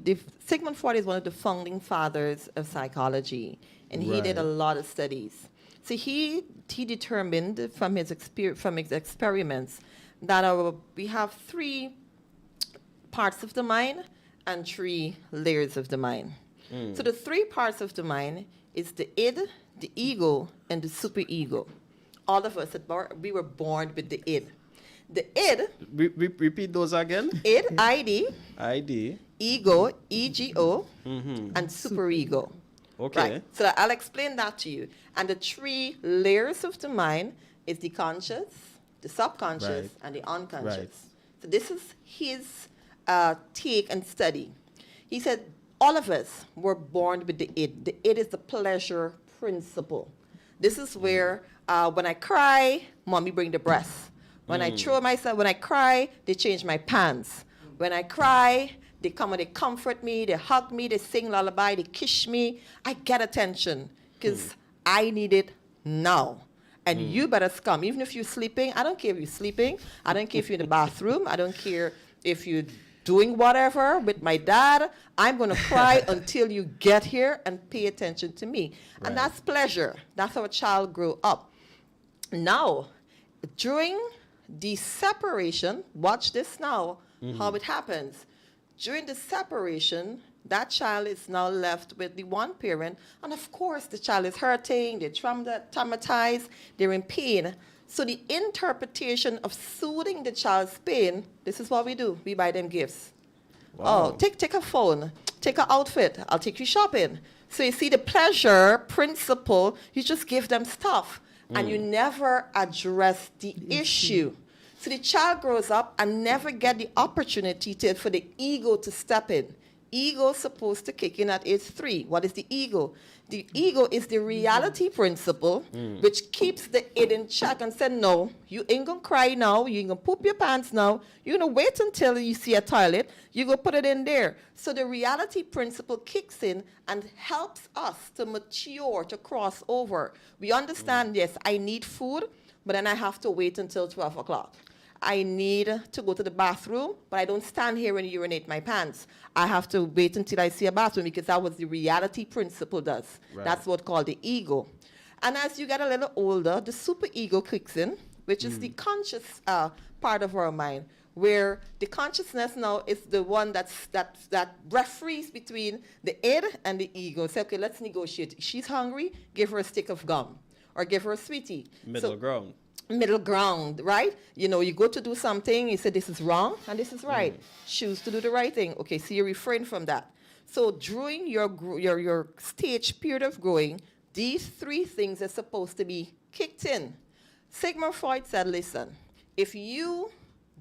Sigmund Freud is one of the founding fathers of psychology, and he did a Right. lot of studies. So he determined from his experiments that we have 3 parts of the mind and 3 layers of the mind. So the 3 parts of the mind is the id, the ego, and the superego. All of us, we were born with the id. The id, Repeat those again. id, ID, ID. ego, ego, and superego. Okay. Right. So I'll explain that to you. And the 3 layers of the mind is the conscious, the subconscious, Right. and the unconscious. Right. So this is his take and study. He said all of us were born with the id. The id is the pleasure principle. This is where when I cry, mommy bring the breast. When I throw myself, when I cry, they change my pants. When I cry, they come and they comfort me, they hug me, they sing lullaby, they kiss me. I get attention because I need it now. And you better come. Even if you're sleeping, I don't care if you're sleeping. I don't care if you're in the bathroom. I don't care if you're doing whatever with my dad. I'm going to cry until you get here and pay attention to me. And that's pleasure. That's how a child grew up. Now, during the separation, watch this now, how it happens. During the separation, that child is now left with the one parent, and of course the child is hurting, they're traumatized, they're in pain. So the interpretation of soothing the child's pain, this is what we do. We buy them gifts. Wow. Oh, take a phone, take an outfit, I'll take you shopping. So you see the pleasure principle, you just give them stuff, and you never address the issue. So the child grows up and never get the opportunity for the ego to step in. Ego is supposed to kick in at age 3. What is the ego? The ego is the reality principle, which keeps the id in check and said, no, you ain't gonna cry now, you ain't gonna poop your pants now, you're gonna wait until you see a toilet, you go put it in there. So the reality principle kicks in and helps us to mature, to cross over. We understand, yes, I need food, but then I have to wait until 12 o'clock. I need to go to the bathroom, but I don't stand here and urinate my pants. I have to wait until I see a bathroom because that's what the reality principle does. Right. That's what's called the ego. And as you get a little older, the super ego kicks in, which is the conscious part of our mind, where the consciousness now is the one that referees between the id and the ego. Say, okay, let's negotiate. She's hungry, give her a stick of gum or give her a sweetie. Middle ground. Middle ground, right? You know, you go to do something, you say this is wrong and this is right. Choose to do the right thing. Okay, so you refrain from that. So during your stage period of growing, these 3 things are supposed to be kicked in. Sigmund Freud said, listen, if you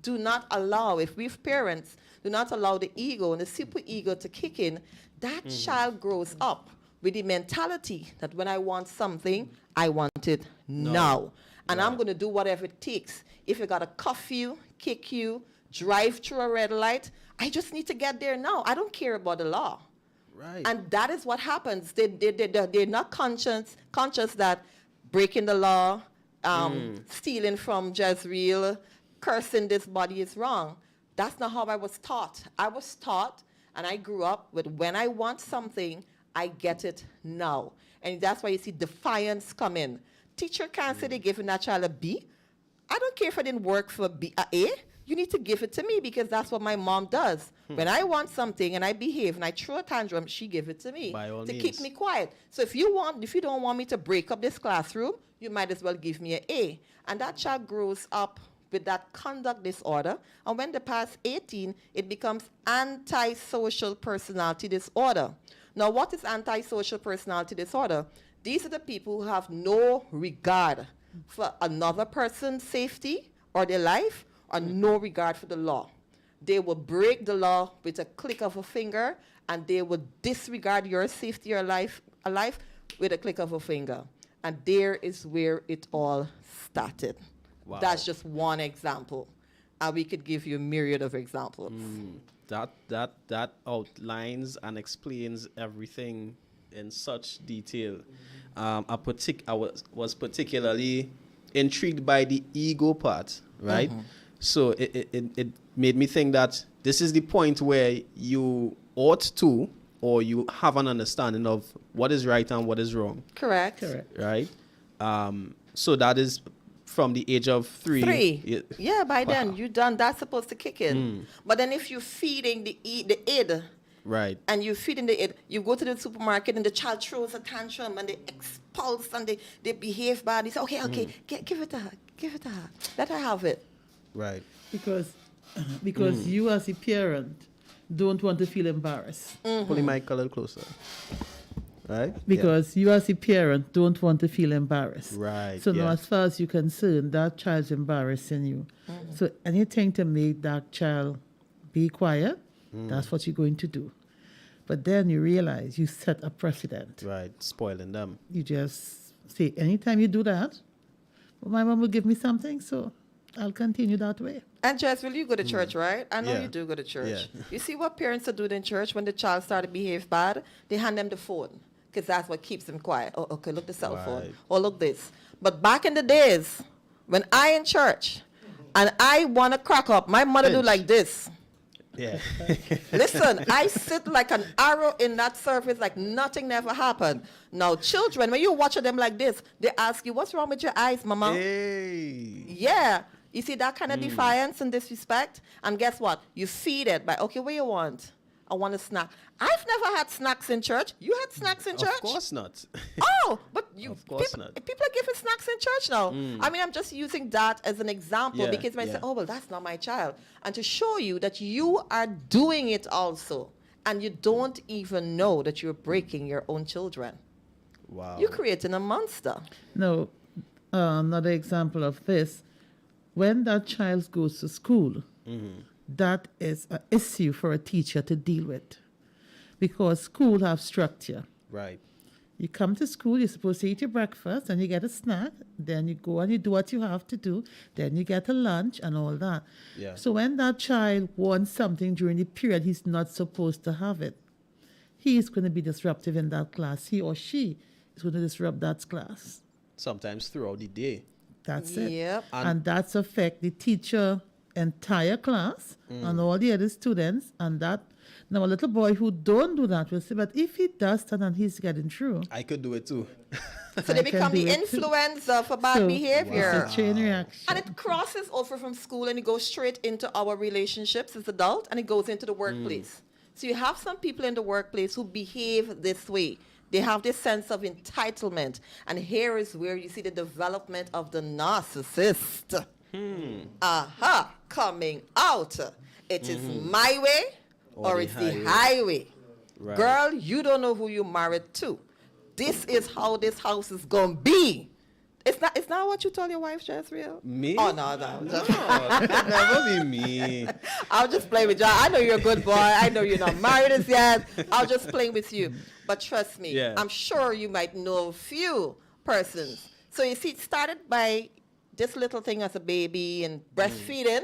do not allow, if we parents do not allow the ego and the super ego to kick in, that child grows up with the mentality that when I want something, I want it now. And I'm going to do whatever it takes. If you got to cuff you, kick you, drive through a red light, I just need to get there now. I don't care about the law. Right. And that is what happens. They're not conscious that breaking the law, stealing from Jezreel, cursing this body is wrong. That's not how I was taught. I was taught, and I grew up with when I want something, I get it now. And that's why you see defiance come in. Teacher can't say they're giving that child a B. I don't care if I didn't work for A. You need to give it to me because that's what my mom does. When I want something and I behave and I throw a tantrum, she give it to me By all to means. keep me quiet. So if you don't want me to break up this classroom, you might as well give me an A. And that child grows up with that conduct disorder. And when they pass 18, it becomes antisocial personality disorder. Now, what is antisocial personality disorder? These are the people who have no regard for another person's safety or their life, or no regard for the law. They will break the law with a click of a finger, and they will disregard your safety or life with a click of a finger. And there is where it all started. Wow. That's just one example. And we could give you a myriad of examples. That outlines and explains everything in such detail. I was particularly intrigued by the ego part, right? So it made me think that this is the point where you ought to, or you have an understanding of what is right and what is wrong, Correct. right? So that is from the age of 3. Yeah, by then you done. That's supposed to kick in. But then if you're feeding the id, Right. and you feed in the id, you go to the supermarket and the child throws a tantrum and they expulse and they behave bad. They say, okay, give it to her, let her have it. Right. Because you as a parent don't want to feel embarrassed. Pull the mic a little closer. Right? Because you as a parent don't want to feel embarrassed. Right, So now yeah. as far as you're concerned, that child's embarrassing you. So anything to make that child be quiet, that's what you're going to do. But then you realize you set a precedent. Right. Spoiling them. You just say, anytime you do that, well, my mom will give me something, so I'll continue that way. And Jess, will you go to church, right? I know Yeah. you do go to church. Yeah. You see what parents are doing in church when the child started to behave bad? They hand them the phone because that's what keeps them quiet. Oh, okay, look the cell phone. Right. Or look this. But back in the days, when I in church and I want to crack up, my mother do Pinch. like this. Yeah. Listen, I sit like an arrow in that surface, like nothing never happened. Now, children, when you watch them like this, they ask you, what's wrong with your eyes, mama? Hey. Yeah. You see that kind of defiance and disrespect? And guess what? You feed it by, okay, what you want? I want a snack. I've never had snacks in church. You had snacks in church? Of course not. Oh, but you Of course people, not. people are giving snacks in church now. I mean, I'm just using that as an example Yeah, because when I yeah. say, oh, well, that's not my child. And to show you that you are doing it also. And you don't even know that you're breaking your own children. Wow. You're creating a monster. Now, another example of this, when that child goes to school, that is an issue for a teacher to deal with, because school have structure. Right. You come to school, you're supposed to eat your breakfast, and you get a snack, then you go and you do what you have to do, then you get a lunch and all that. Yeah. So when that child wants something during the period he's not supposed to have it, he is going to be disruptive in that class. He or she is going to disrupt that class. Sometimes throughout the day. That's it. Yep. And that's affect the teacher, entire class, and all the other students. And that, now a little boy who don't do that will say, but if he does that and he's getting through, I could do it too. So they I can become do the it too. influencer for bad So, behavior. it's a chain reaction. And it crosses over from school and it goes straight into our relationships as adults and it goes into the workplace. So you have some people in the workplace who behave this way. They have this sense of entitlement. And here is where you see the development of the narcissist. Aha, coming out. It is my way or the it's the highway. highway. Right. Girl, you don't know who you married to. This is how this house is gonna be. It's not what you told your wife, Jezreel? Me? Oh no. No, it could never be me. I'll just play with you. I know you're a good boy. I know you're not married as yet. I'll just play with you. But trust me, Yeah. I'm sure you might know a few persons. So you see, it started by this little thing as a baby and breastfeeding,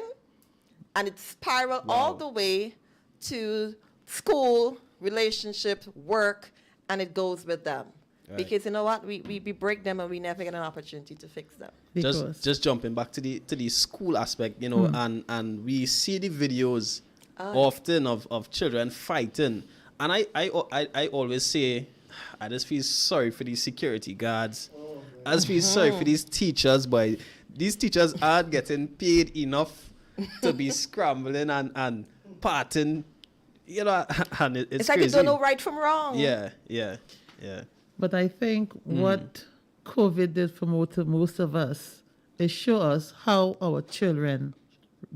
and it spiraled all Wow. the way to school, relationships, work, and it goes with them. Right. Because you know what? We break them and we never get an opportunity to fix them. Because Just jumping back to the school aspect, you know, and we see the videos often of children fighting, and I always say, I just feel sorry for these security guards. I just feel sorry for these teachers, but these teachers aren't getting paid enough to be scrambling and parting, you know, and it's It's like crazy. you don't know right from wrong. Yeah. But I think what COVID did for most of us is show us how our children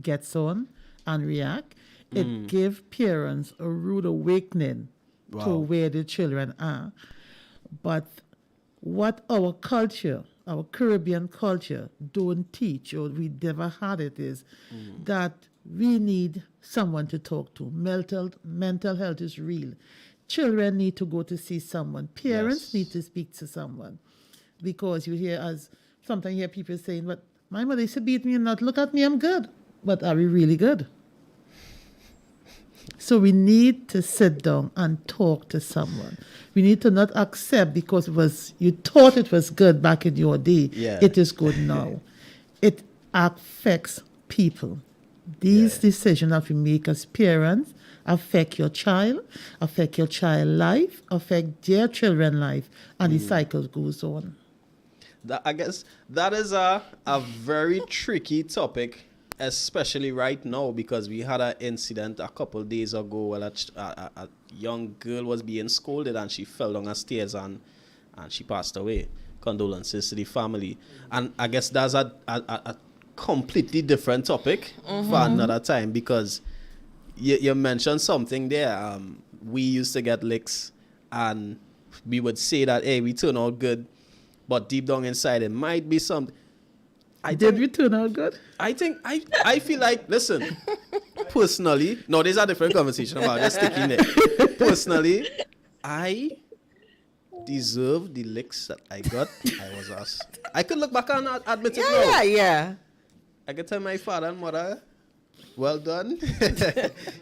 gets on and react. It give parents a rude awakening to Wow. where the children are. But what our culture, our Caribbean culture, don't teach, or we never had it, is that we need someone to talk to. Mental health is real. Children need to go to see someone. Parents Yes. need to speak to someone. Because you hear, as sometimes you hear people saying, but my mother used to beat me and not look at me, I'm good. But are we really good? So we need to sit down and talk to someone. We need to not accept because you thought it was good back in your day. Yeah. It is good now. It affects people. These decisions that we make as parents affect your child life, affect their children's life, and the cycle goes on. I guess that is a very tricky topic, especially right now, because we had an incident a couple days ago where a young girl was being scolded and she fell down the stairs and she passed away. Condolences to the family. And I guess that's a completely different topic for another time, because you mentioned something there. We used to get licks and we would say that, hey, we turn out good, but deep down inside it might be something. Did we turn out good? I feel like, listen, personally, no, there's a different conversation about just sticking there. Personally, I deserve the licks that I got. I was asked. I could look back and admit it now. Yeah. I could tell my father and mother, well done.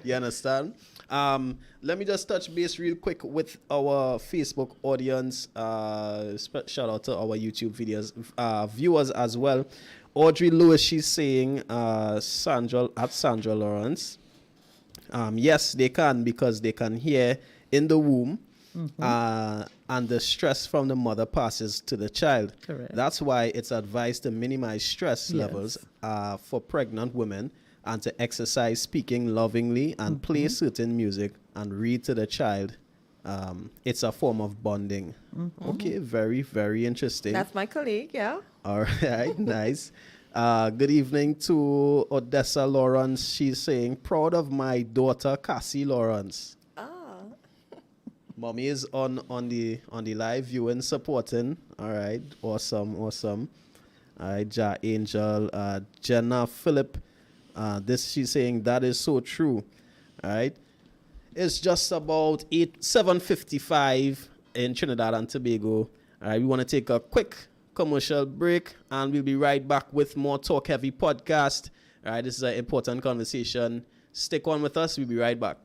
You understand? Let me just touch base real quick with our Facebook audience. Shout out to our YouTube viewers as well. Audrey Lewis, she's saying Sandra Lawrence. Yes, they can, because they can hear in the womb, and the stress from the mother passes to the child. Correct. That's why it's advised to minimize stress Yes. levels for pregnant women, and to exercise speaking lovingly and play certain music and read to the child. It's a form of bonding. Okay, very, very interesting. That's my colleague, yeah. All right, nice. Good evening to Odessa Lawrence. She's saying, proud of my daughter, Cassie Lawrence. Mommy is on the live viewing, supporting. All right, awesome. All right, Ja Angel, Jenna Phillip. She's saying that is so true. All right, it's just about 7:55 in Trinidad and Tobago. All right, we want to take a quick commercial break, and we'll be right back with more Talk Heavy podcast. All right, this is an important conversation. Stick on with us. We'll be right back.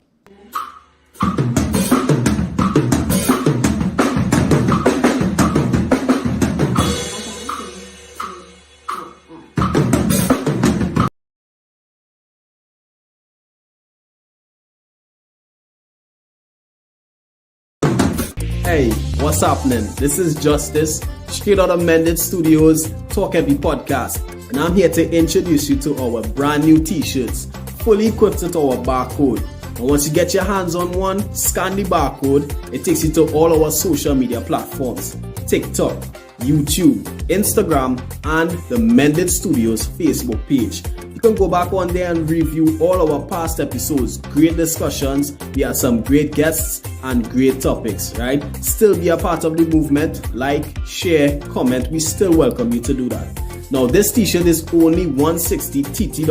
Hey, what's happening? This is Justice, straight out of Mended Studios, Talk Heavy Podcast, and I'm here to introduce you to our brand new t-shirts, fully equipped with our barcode. And once you get your hands on one, scan the barcode. It takes you to all our social media platforms: TikTok, YouTube, Instagram, and the Mended Studios Facebook page. You can go back on there and review all our past episodes. Great discussions. We had some great guests and great topics, right? Still be a part of the movement. Like, share, comment. We still welcome you to do that. Now, this t-shirt is only $160 TT.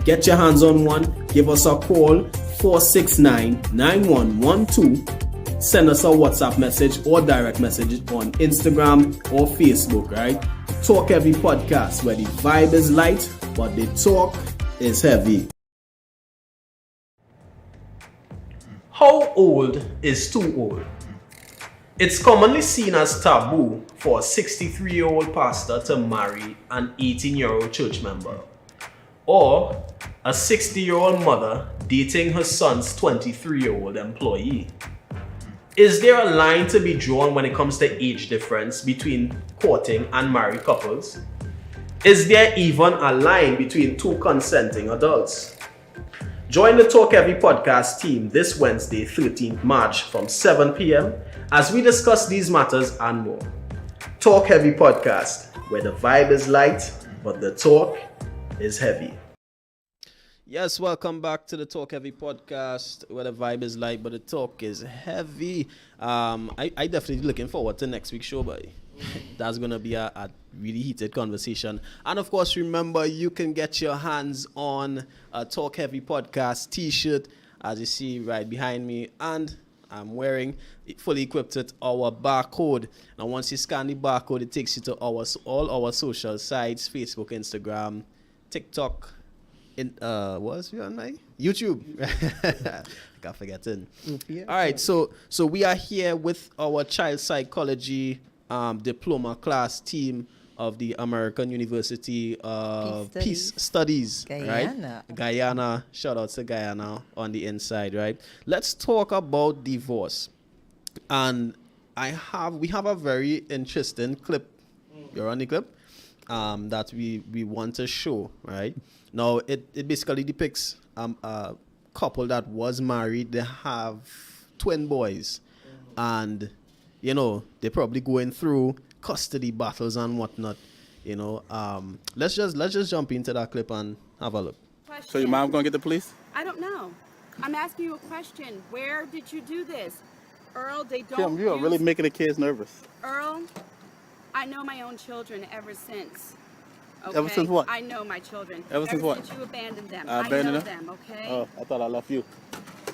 Get your hands on one. Give us a call, 469-9112. Send us a WhatsApp message or direct message on Instagram or Facebook, right? Talk Heavy Podcast, where the vibe is light, but the talk is heavy. How old is too old? It's commonly seen as taboo for a 63-year-old pastor to marry an 18-year-old church member, or a 60-year-old mother dating her son's 23-year-old employee. Is there a line to be drawn when it comes to age difference between courting and married couples? Is there even a line between two consenting adults? Join the Talk Heavy podcast team this Wednesday, 13th March from 7 p.m. as we discuss these matters and more. Talk Heavy podcast, where the vibe is light, but the talk is heavy. Yes, welcome back to the Talk Heavy podcast, where the vibe is light, but the talk is heavy. I definitely looking forward to next week's show, buddy. That's going to be a really heated conversation. And of course, remember, you can get your hands on a Talk Heavy podcast t-shirt, as you see right behind me. And I'm wearing it fully equipped with our barcode. Now, once you scan the barcode, it takes you to all our social sites: Facebook, Instagram, TikTok. What's we on my YouTube? I can't forget it. All right, so we are here with our child psychology diploma class team of the American University of Peace Studies, Guyana. right? Guyana. Shout out to Guyana on the inside, right? Let's talk about divorce. And we have a very interesting clip. You're on the clip? That we want to show, right? Now, it basically depicts a couple that was married. They have twin boys, and they're probably going through custody battles and whatnot. Let's just jump into that clip and have a look. Question. So your mom gonna get the police? I don't know. I'm asking you a question. Where did you do this? Earl, they don't Kim, you are really making the kids nervous. Earl, I know my own children ever since. Okay? Ever since what? I know my children. Ever since what? Since you abandoned them. I I abandoned know them? okay? Oh, I thought I left you.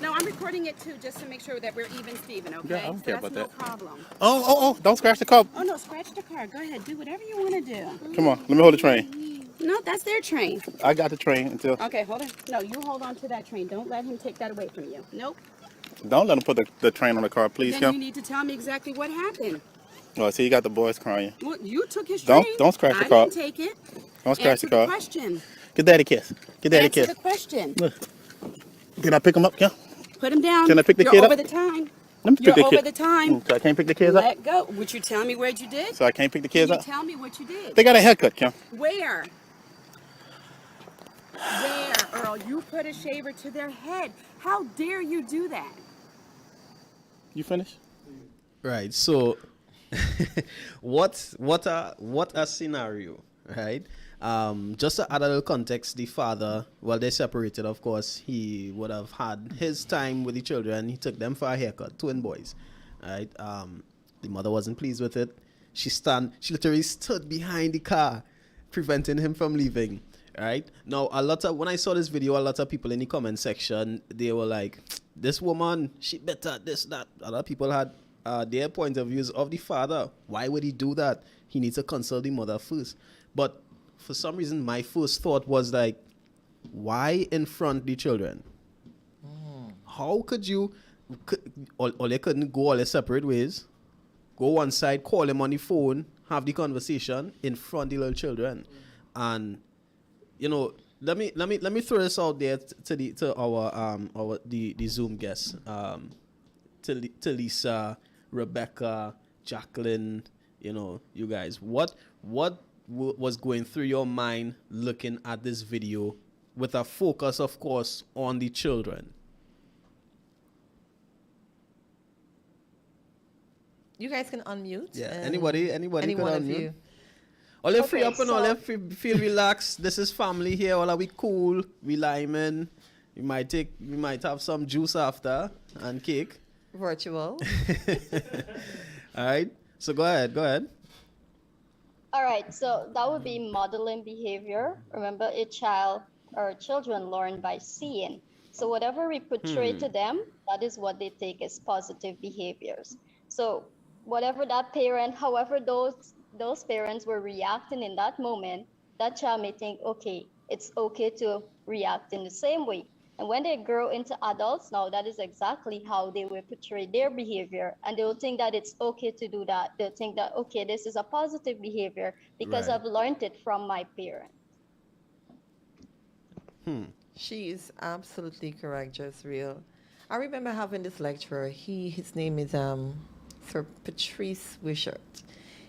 No, I'm recording it too, just to make sure that we're even, Steven, okay? Yeah, I don't care That's about no that. problem. Oh, don't scratch the car. Oh, no, scratch the car. Go ahead, do whatever you want to do. Come on, let me hold the train. No, that's their train. I got the train until. Okay, hold on. No, you hold on to that train. Don't let him take that away from you. Nope. Don't let him put the train on the car, please, Then Kim. you need to tell me exactly what happened. Oh, see, you got the boys crying. Well, you took his train. Don't scratch the I car. didn't take it. Don't scratch Answer the car. question. Get daddy a kiss. Get daddy a Answer kiss. the question. Look. Can I pick him up, Kim? Put him down. Can I pick the You're kid over up? the time. Let me You're pick the over kid. the time. So I can't pick the kids up? Let go. Would you tell me what you did? So I can't pick the Can kids you up? tell me what you did? They got a haircut, Kim. Where? Where, Earl? You put a shaver to their head. How dare you do that? You finished? Right. So, what a scenario, right? Just to add a little context, the father, well, they separated, of course. He would have had his time with the children. He took them for a haircut, twin boys, right? The mother wasn't pleased with it. She literally stood behind the car, preventing him from leaving. Right now, when I saw this video, a lot of people in the comment section, they were like, "This woman, she better this that." Other people had their point of views of the father. Why would he do that? He needs to consult the mother first. But for some reason, my first thought was like, why in front of the children? How could you? Or they couldn't go all their separate ways. Go one side, call him on the phone, have the conversation in front of the little children, and let me throw this out there to our Zoom guests, to Lisa, Rebecca, Jacqueline, you guys, what was going through your mind looking at this video with a focus, of course, on the children? You guys can unmute. Yeah, and anybody any could one of unmute. you. All let free Okay, up and all so- let feel relaxed. This is family here. All are we cool? We liming. We might have some juice after and cake. Virtual. All right. So go ahead. All right, so that would be modeling behavior. Remember, a child or children learn by seeing. So whatever we portray to them, that is what they take as positive behaviors. So whatever that parent, however those parents were reacting in that moment, that child may think, okay, it's okay to react in the same way. And when they grow into adults, now that is exactly how they will portray their behavior. And they'll think that it's okay to do that. They'll think that, okay, this is a positive behavior because Right. I've learned it from my parent. She is absolutely correct, just real. I remember having this lecturer. His name is Sir Patrice Wishart.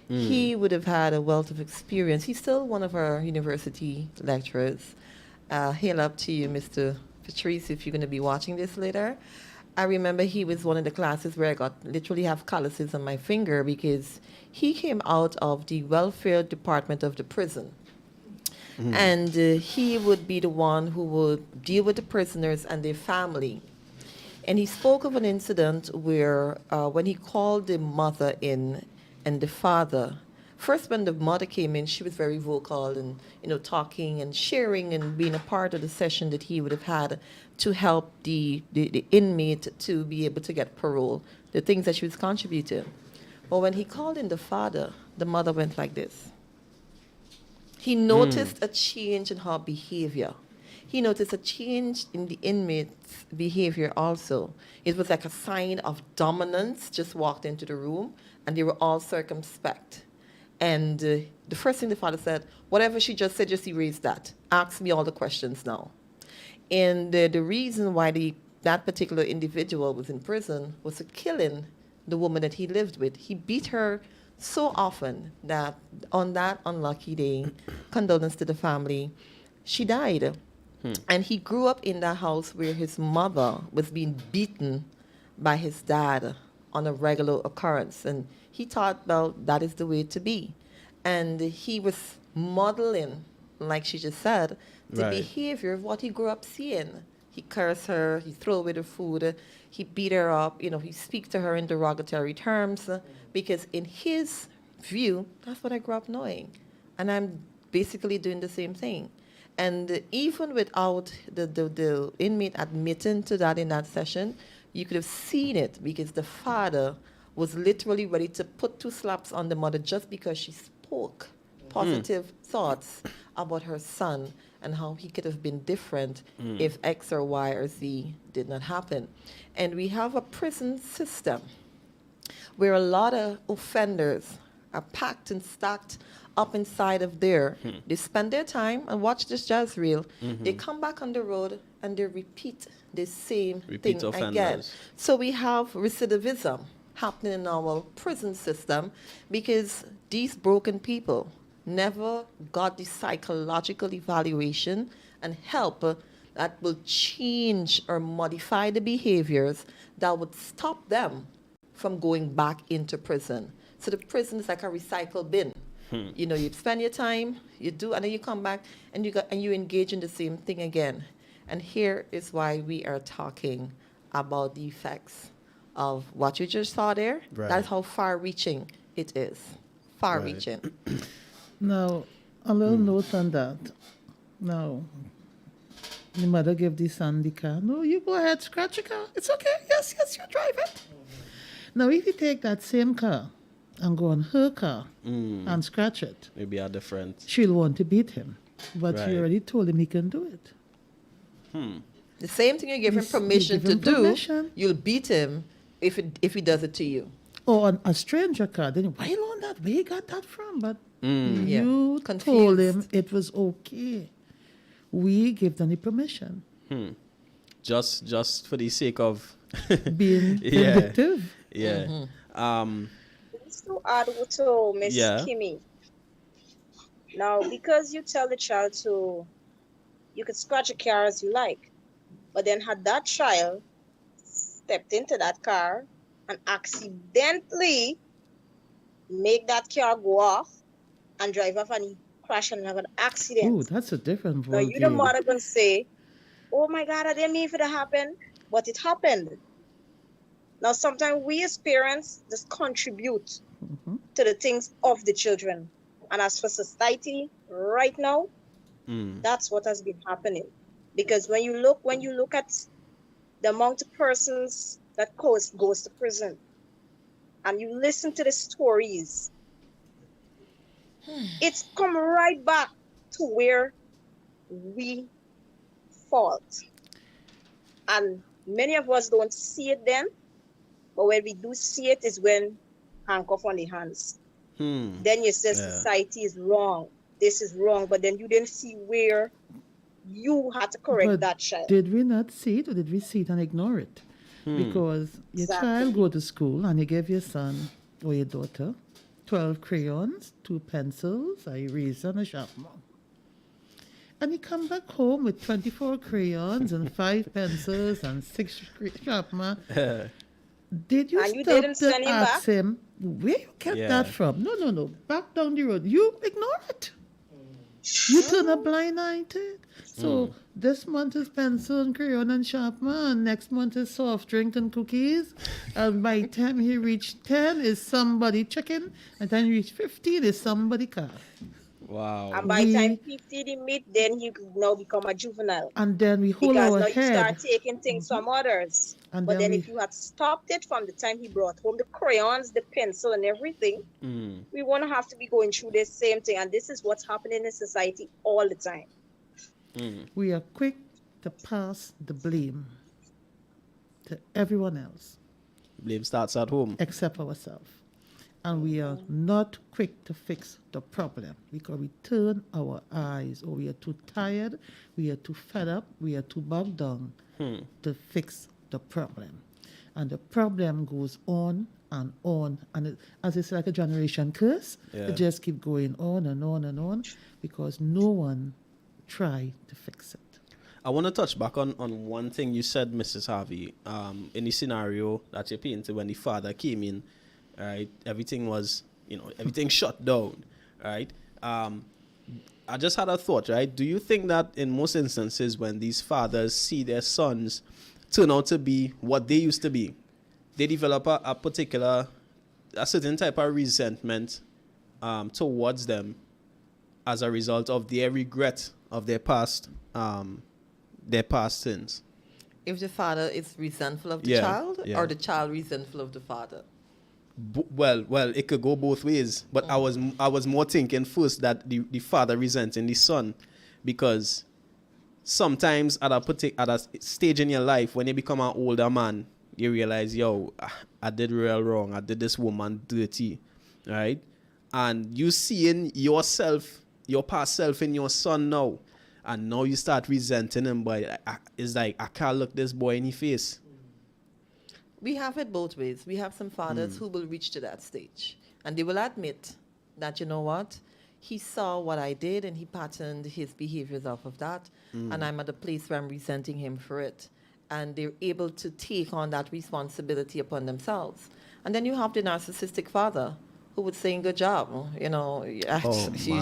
He would have had a wealth of experience. He's still one of our university lecturers. Hail up to you, Mr. Patrice, if you're going to be watching this later. I remember he was one of the classes where I got literally have calluses on my finger because he came out of the welfare department of the prison. And he would be the one who would deal with the prisoners and their family. And he spoke of an incident where when he called the mother in and the father, first when the mother came in, she was very vocal and, talking and sharing and being a part of the session that he would have had to help the inmate to be able to get parole, the things that she was contributing. But when he called in the father, the mother went like this. He noticed a change in her behavior. He noticed a change in the inmate's behavior also. It was like a sign of dominance, just walked into the room, and they were all circumspect. And the first thing the father said, whatever she just said, just erase that. Ask me all the questions now. And the reason why that particular individual was in prison was for killing the woman that he lived with. He beat her so often that on that unlucky day, condolence to the family, she died. And he grew up in that house where his mother was being beaten by his dad on a regular occurrence. And he thought, well, that is the way to be. And he was modeling, like she just said, the Right. behavior of what he grew up seeing. He cursed her, he threw away the food, he beat her up, he speaks to her in derogatory terms, because in his view, that's what I grew up knowing. And I'm basically doing the same thing. And even without the inmate admitting to that in that session, you could have seen it because the father was literally ready to put 2 slaps on the mother just because she spoke positive thoughts about her son and how he could have been different if X or Y or Z did not happen. And we have a prison system where a lot of offenders are packed and stacked up inside of there. They spend their time and watch this jazz reel. They come back on the road and they repeat the same Repeat thing again. offenders. So we have recidivism happening in our prison system because these broken people never got the psychological evaluation and help that will change or modify the behaviors that would stop them from going back into prison. So the prison is like a recycle bin. You know, you spend your time, you do, and then you come back and you engage in the same thing again. And here is why we are talking about the effects of what you just saw there. Right. That's how far-reaching it is. Far-reaching. Now, a little note on that. Now, the mother gave the son the car. No, you go ahead, scratch your car. It's okay. Yes, you drive it. Now, if you take that same car and go on her car and scratch it, Maybe a different. she'll want to beat him. But Right. you already told him he can do it. The same thing you give him You permission give him to permission. do, you'll beat him if he does it to you. Or on a stranger car. Then why you on that? Where you got that from? But Yeah. you told him Confused. it was okay. We give them the permission. Just for the sake of Being Yeah. vindictive. yeah. Just to add to Miss Yeah. Kimmy. Now, because you tell the child you could scratch a car as you like, but then had that child stepped into that car and accidentally make that car go off and drive off and he crash and have an accident. Oh, that's a different Now, you the worldview. mother gonna say, oh my God, I didn't mean for it to happen, but it happened. Now, sometimes we as parents just contribute to the things of the children. And as for society right now, that's what has been happening. Because when you look at the amount of persons that goes to prison, and you listen to the stories, it's come right back to where we fault. And many of us don't see it then, but when we do see it is when handcuff on the hands. Then you say Yeah. society is wrong. This is wrong, but then you didn't see where you had to correct But that child. did we not see it or did we see it and ignore it? Because your Exactly. child go to school and you give your son or your daughter 12 crayons, 2 pencils, a eraser and a sharpener. And he come back home with 24 crayons and 5 pencils and 6 sharpener. Did you And you stop didn't to send him ask back? him where you get Yeah. that from? No. Back down the road. You ignore it. You turn a blind eye to it. So this month is pencil and crayon and sharpener, and next month is soft drink and cookies. And by the time he reached 10 is somebody chicken, and then he reached 15 is somebody car. Wow. And by the time We- 50 the meet, then he could now become a juvenile. And then we hold Because our now you head. start taking things from others. And But then then we- if you had stopped it from the time he brought home the crayons, the pencil, and everything, we won't have to be going through the same thing. And this is what's happening in society all the time. We are quick to pass the blame to everyone else Blame starts at home. except ourselves. And we are not quick to fix the problem because we turn our eyes, or we are too tired, we are too fed up, we are too bogged down to fix the problem. And the problem goes on, and it, as it's like a generation curse, Yeah. it just keep going on and on and on because no one try to fix it. I want to touch back on one thing you said, Mrs. Harvey. In the scenario that you painted when the father came in, right? Everything was, everything shut down, right? I just had a thought, right? Do you think that in most instances when these fathers see their sons turn out to be what they used to be, they develop a certain type of resentment towards them as a result of their regret of their past sins? If the father is resentful of the Yeah, child yeah. or the child resentful of the father? Well, it could go both ways, but I was more thinking first that the father resenting the son, because sometimes at a stage in your life when you become an older man, you realize, yo, I did real wrong. I did this woman dirty, right? And you seeing yourself, your past self in your son now, and now you start resenting him. But it's like, I can't look this boy in the face. We have it both ways. We have some fathers who will reach to that stage and they will admit that, you know what, he saw what I did and he patterned his behaviors off of that. And I'm at a place where I'm resenting him for it. And they're able to take on that responsibility upon themselves. And then you have the narcissistic father who would say, good job, you know, you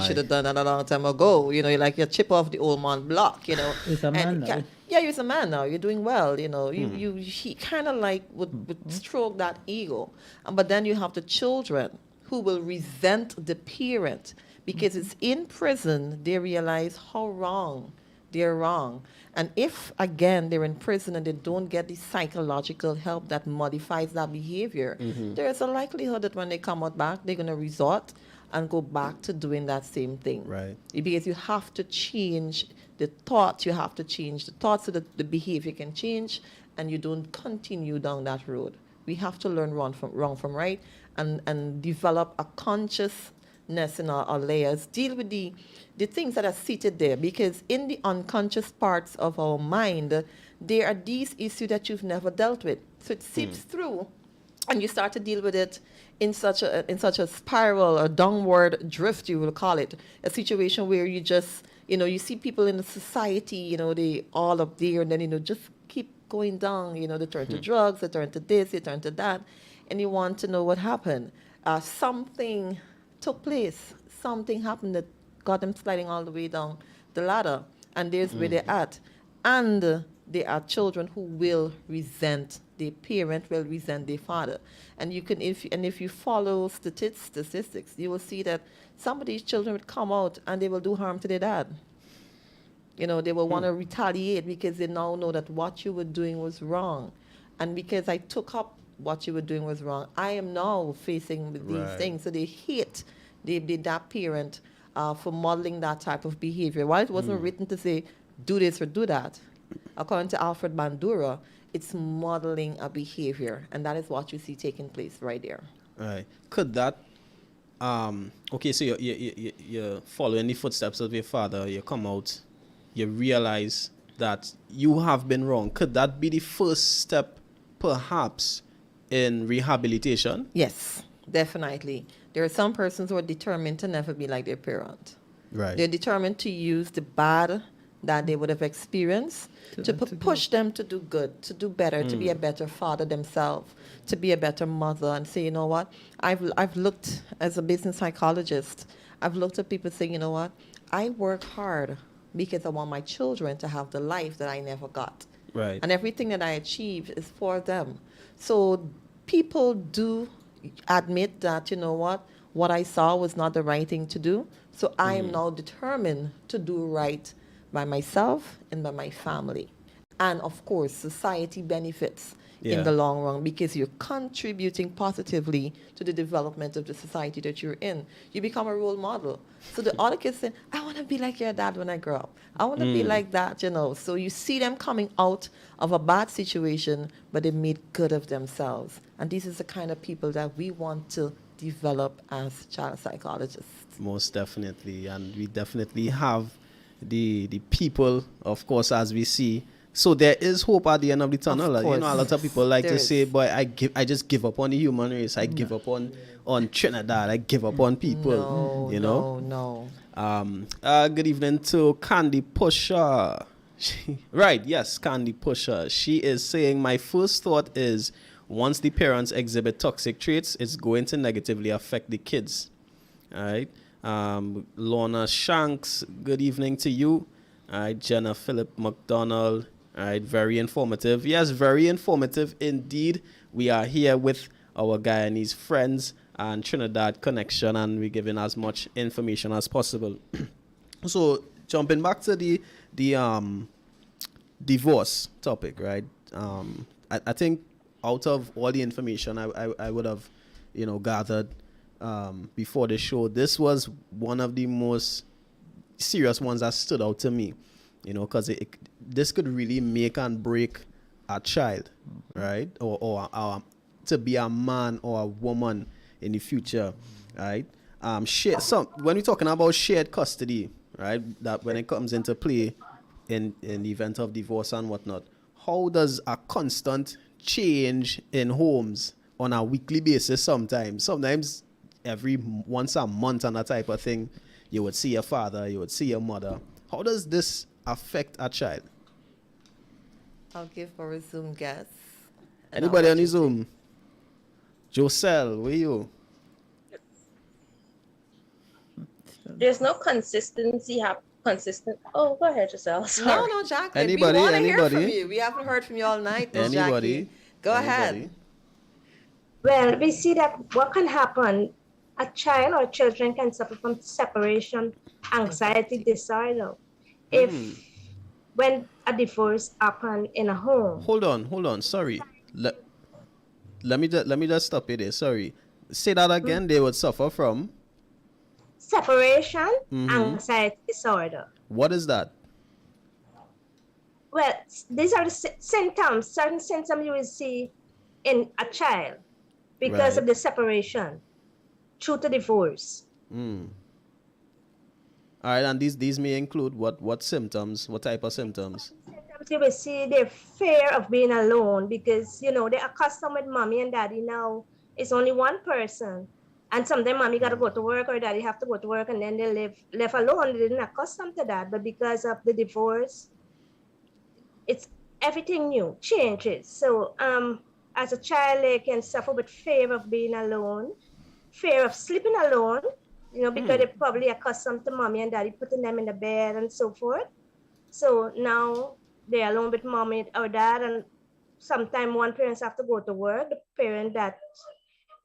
should have done that a long time ago. You know, you're like, you chip off the old man block, you know. He's a man now. Yeah, you're a man now. You're doing well, you know. He kind of like would stroke that ego. But then you have the children who will resent the parent because it's in prison they realize how wrong they're wrong. And if, again, they're in prison and they don't get the psychological help that modifies that behavior, there's a likelihood that when they come out back, they're going to resort and go back to doing that same thing. Right. Because you have to change the thoughts, you have to change the thoughts so that the behavior can change and you don't continue down that road. We have to learn wrong from right and develop a consciousness in our layers, deal with the things that are seated there, because in the unconscious parts of our mind, there are these issues that you've never dealt with. So it seeps through and you start to deal with it in such a spiral or downward drift, you will call it, a situation where you just, you know, you see people in the society, you know, they all up there and then, you know, just keep going down, you know, they turn to drugs, they turn to this, they turn to that, and you want to know what happened. Something took place, something happened that got them sliding all the way down the ladder, and there's where they're at. And there are children who will resent their parent, will resent their father. And you can, if you follow statistics, you will see that some of these children would come out and they will do harm to their dad. You know, they will want to retaliate because they now know that what you were doing was wrong. And because I took up what you were doing was wrong, I am now facing with these things. So they hate that parent for modeling that type of behavior. While it wasn't written to say, do this or do that, according to Alfred Bandura, it's modeling a behavior. And that is what you see taking place right there. Right. Could that, okay, so you're following the footsteps of your father, you come out, you realize that you have been wrong. Could that be the first step, perhaps, in rehabilitation? Yes, definitely. There are some persons who are determined to never be like their parent. Right. They're determined to use the bad that they would have experienced to push them to do good, to do better, to be a better father themselves, to be a better mother, and say, you know what, I've looked, as a business psychologist, I've looked at people saying, you know what, I work hard because I want my children to have the life that I never got. Right. And everything that I achieved is for them. So people do admit that, you know what I saw was not the right thing to do. So I am now determined to do right by myself and by my family. And of course, society benefits in the long run because you're contributing positively to the development of the society that you're in. You become a role model. So the other kids say, I want to be like your dad when I grow up. I want to be like that, you know. So you see them coming out of a bad situation, but they made good of themselves. And these is the kind of people that we want to develop as child psychologists. Most definitely. And we definitely have the people, of course, as we see. So there is hope at the end of the tunnel. You know, a lot of people like to say, boy, I just give up on the human race. I give up on Trinidad. I give up on people. No. Good evening to Candy Pusher. Right, yes, Candy Pusher. She is saying, my first thought is, once the parents exhibit toxic traits, it's going to negatively affect the kids. All right. Lorna Shanks, good evening to you. All right, Jenna Philip McDonald. All right, very informative. Yes, very informative indeed. We are here with our Guyanese friends and Trinidad connection, and we're giving as much information as possible. So, jumping back to the divorce topic, right? I think out of all the information I would have gathered before the show, this was one of the most serious ones that stood out to me, because this could really make and break a child, right? Or to be a man or a woman in the future, right? When we're talking about shared custody, right, that when it comes into play in the event of divorce and whatnot, how does a constant change in homes on a weekly basis sometimes every once a month and that type of thing, you would see your father, you would see your mother. How does this affect a child? I'll give for a Zoom guest. Anybody on the Zoom? Joselle, where you? There's no consistency. Oh, go ahead, Giselle. Sorry. No, Jacqueline. Anybody? We want to hear from you. We haven't heard from you all night, Miss Anybody? Jackie. Go ahead. Well, we see that what can happen, a child or children can suffer from separation anxiety disorder when a divorce happen in a home. Hold on. Sorry. Let me just stop it there. Sorry. Say that again. They would suffer from Separation anxiety disorder. what is that? Well, these are the symptoms, certain symptoms you will see in a child because of the separation due to divorce. All right, and these may include what symptoms? What type of symptoms? Symptoms you will see their fear of being alone because they're accustomed with mommy and daddy now. It's only one person. And sometimes mommy got to go to work or daddy have to go to work and then they left alone. They didn't accustomed to that. But because of the divorce, it's everything new, changes. So as a child, they can suffer with fear of being alone, fear of sleeping alone, because they're probably accustomed to mommy and daddy putting them in the bed and so forth. So now they're alone with mommy or dad, and sometimes one parent have to go to work. The parent that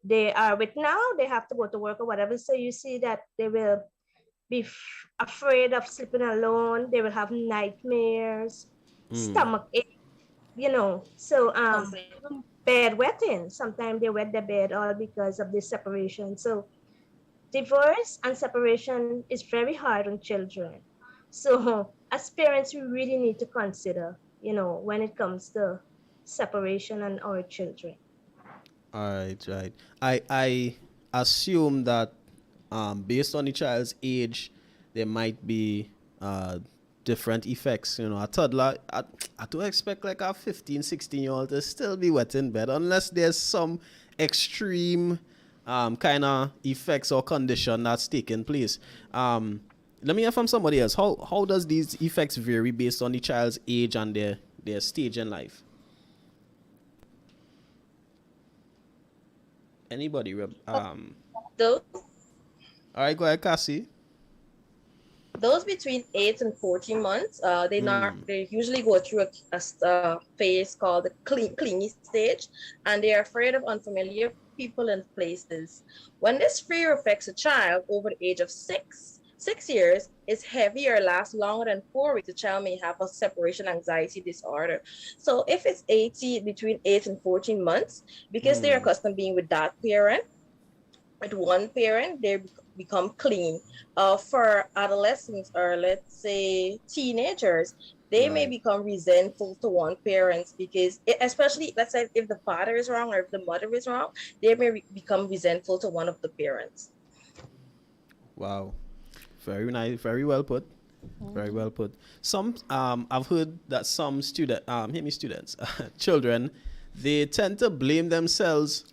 they are with now, they have to go to work or whatever. So you see that they will be afraid of sleeping alone. They will have nightmares, stomach ache, So bedwetting. Sometimes they wet the bed all because of this separation. So divorce and separation is very hard on children. So as parents, we really need to consider, when it comes to separation and our children. All right. I assume that based on the child's age, there might be different effects. A toddler, I do expect like a 15, 16-year-old to still be wet in bed unless there's some extreme kind of effects or condition that's taking place. Let me hear from somebody else. How does these effects vary based on the child's age and their stage in life? Anybody? Those All right, go ahead, Cassie. those between 8 and 14 months, they usually go through a phase called the clingy stage, and they are afraid of unfamiliar people and places. When this fear affects a child over the age of 6 years, is heavy or lasts longer than 4 weeks, the child may have a separation anxiety disorder. So if it's between 8 and 14 months, because they're accustomed being with that parent, with one parent, they become clingy. For adolescents or let's say teenagers, they may become resentful to one parent because, especially let's say if the father is wrong or if the mother is wrong, they may become resentful to one of the parents. Wow. Very nice, very well put. Very well put. Some I've heard that some students, children, they tend to blame themselves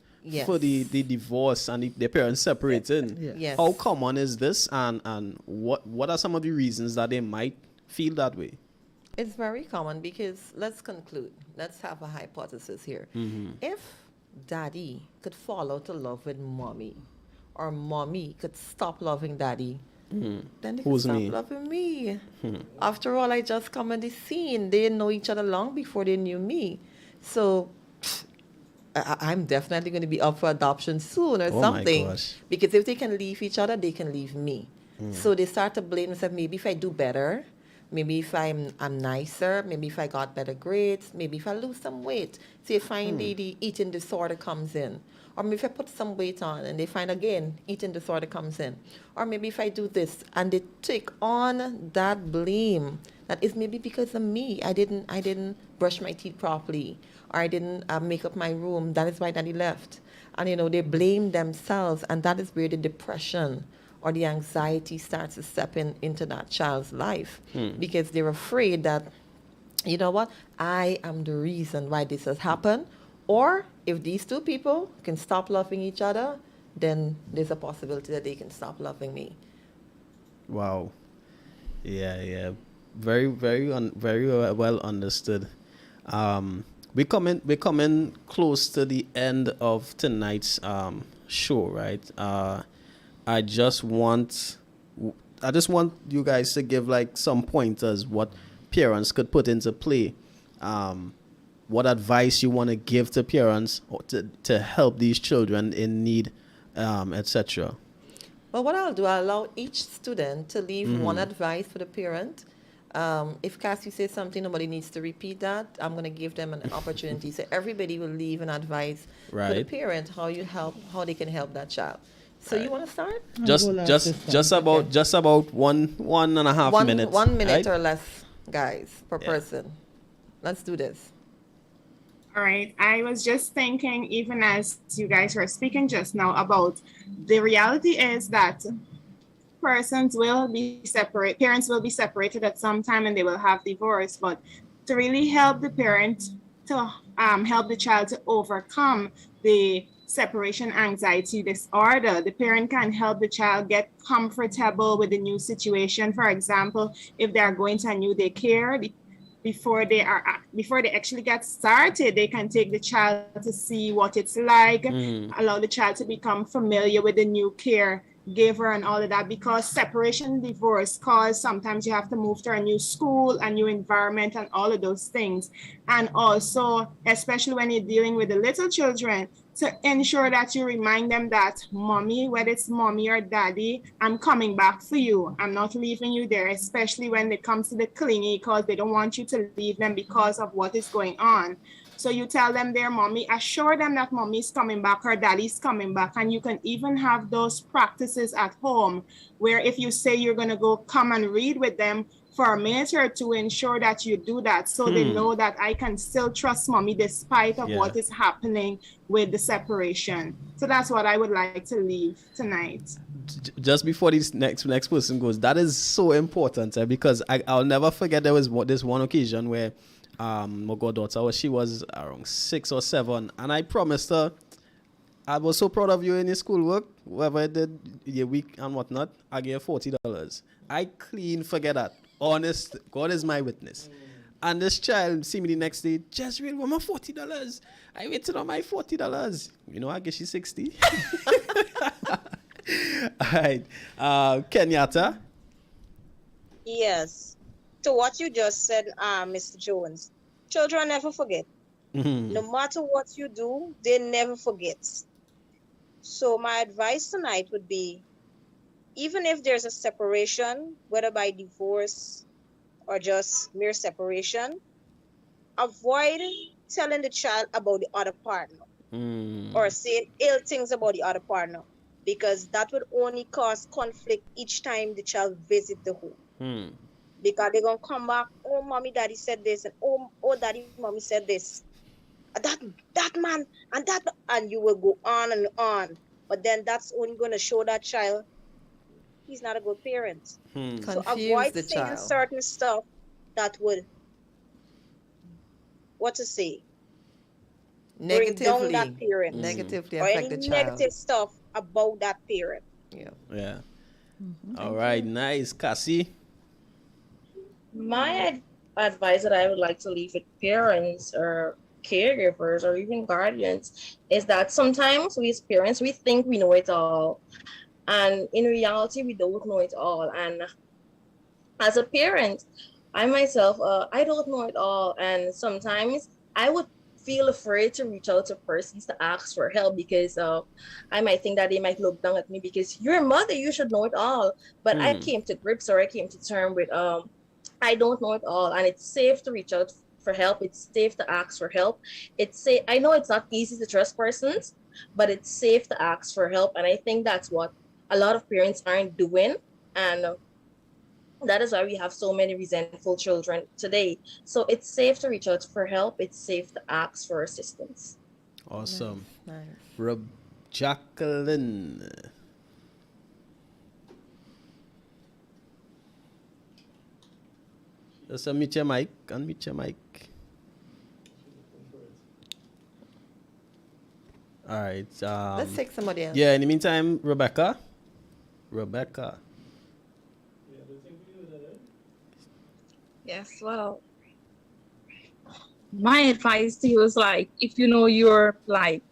for the divorce and their parents separating. Yes. How common is this, and what are some of the reasons that they might feel that way? It's very common because let's conclude. Let's have a hypothesis here. If daddy could fall out of love with mommy, or mommy could stop loving daddy, then they could stop loving me. After all, I just come on the scene. They know each other long before they knew me. So I'm definitely going to be up for adoption soon or something. Because if they can leave each other, they can leave me. So they start to blame themselves. Maybe if I do better, Maybe if I'm nicer, maybe if I got better grades, maybe if I lose some weight. Say finally the eating disorder comes in. Or maybe if I put some weight on and they find again eating disorder comes in. Or maybe if I do this and they take on that blame that is maybe because of me. I didn't brush my teeth properly, or I didn't make up my room. That is why daddy left. And they blame themselves, and that is where the depression or the anxiety starts to step into that child's life, because they're afraid that, you know what, I am the reason why this has happened. Or if these two people can stop loving each other, then there's a possibility that they can stop loving me. Wow. Yeah, yeah. Very, very well understood. We're coming close to the end of tonight's show, right? I just want you guys to give like some pointers what parents could put into play. What advice you want to give to parents or to help these children in need, etc. Well, what I'll do, I'll allow each student to leave one advice for the parent. If Cassie says something, nobody needs to repeat that. I'm going to give them an opportunity. So everybody will leave an advice for the Right. parent, how they can help that child. So you want to start? Just about one and a half minutes. 1 minute right? or less, guys, per person. Let's do this. All right. I was just thinking, even as you guys were speaking just now, about the reality is that parents will be separated at some time and they will have divorce. But to really help the parent to help the child to overcome the separation anxiety disorder, the parent can help the child get comfortable with the new situation. For example, if they are going to a new daycare, before they actually get started, they can take the child to see what it's like, allow the child to become familiar with the new caregiver and all of that, because separation divorce cause sometimes you have to move to a new school, a new environment, and all of those things. And also, especially when you're dealing with the little children, to ensure that you remind them that mommy, whether it's mommy or daddy, I'm coming back for you. I'm not leaving you there, especially when it comes to the clingy, because they don't want you to leave them because of what is going on. So you tell them their mommy, assure them that mommy's coming back or daddy's coming back. And you can even have those practices at home where if you say you're going to go come and read with them for a minute or two, ensure that you do that so they know that I can still trust mommy despite of what is happening with the separation. So that's what I would like to leave tonight. Just before this next person goes, that is so important, because I'll never forget there was this one occasion where my goddaughter, she was around 6 or 7, and I promised her, I was so proud of you in your schoolwork, whatever I did your week and whatnot, I gave $40. I clean forget that. Honest, God is my witness. And this child see me the next day, just real with my $40. I waited on my $40. I guess she's 60. All right. Kenyatta. Yes. To what you just said, Mr. Jones, children never forget. No matter what you do, they never forget. So my advice tonight would be, even if there's a separation, whether by divorce or just mere separation, avoid telling the child about the other partner or saying ill things about the other partner, because that would only cause conflict each time the child visit the home. Because they're going to come back, oh, mommy, daddy said this, and oh, daddy, mommy said this. That man, and you will go on and on. But then that's only going to show that child he's not a good parent. So avoid the saying child. certain stuff that would, bring down that parent. Negatively or affect any the child. negative stuff about that parent. Yeah. All right. Nice. Cassie. My advice that I would like to leave with parents or caregivers or even guardians is that sometimes we as parents, we think we know it all. And in reality, we don't know it all. And as a parent, I myself, I don't know it all. And sometimes I would feel afraid to reach out to persons to ask for help because I might think that they might look down at me because you're a mother, you should know it all. But I came to grips, or I came to terms with I don't know it all, and it's safe to reach out for help. It's safe to ask for help. It's safe. I know it's not easy to trust persons, but it's safe to ask for help, and I think that's what a lot of parents aren't doing, and that is why we have so many resentful children today. So it's safe to reach out for help. It's safe to ask for assistance. Awesome. Nice. Jacqueline. Just unmute your mic. Unmute your mic. All right. Let's take somebody else. Yeah, in the meantime, Rebecca. Rebecca. Yes, well, my advice to you is like, if you know you're like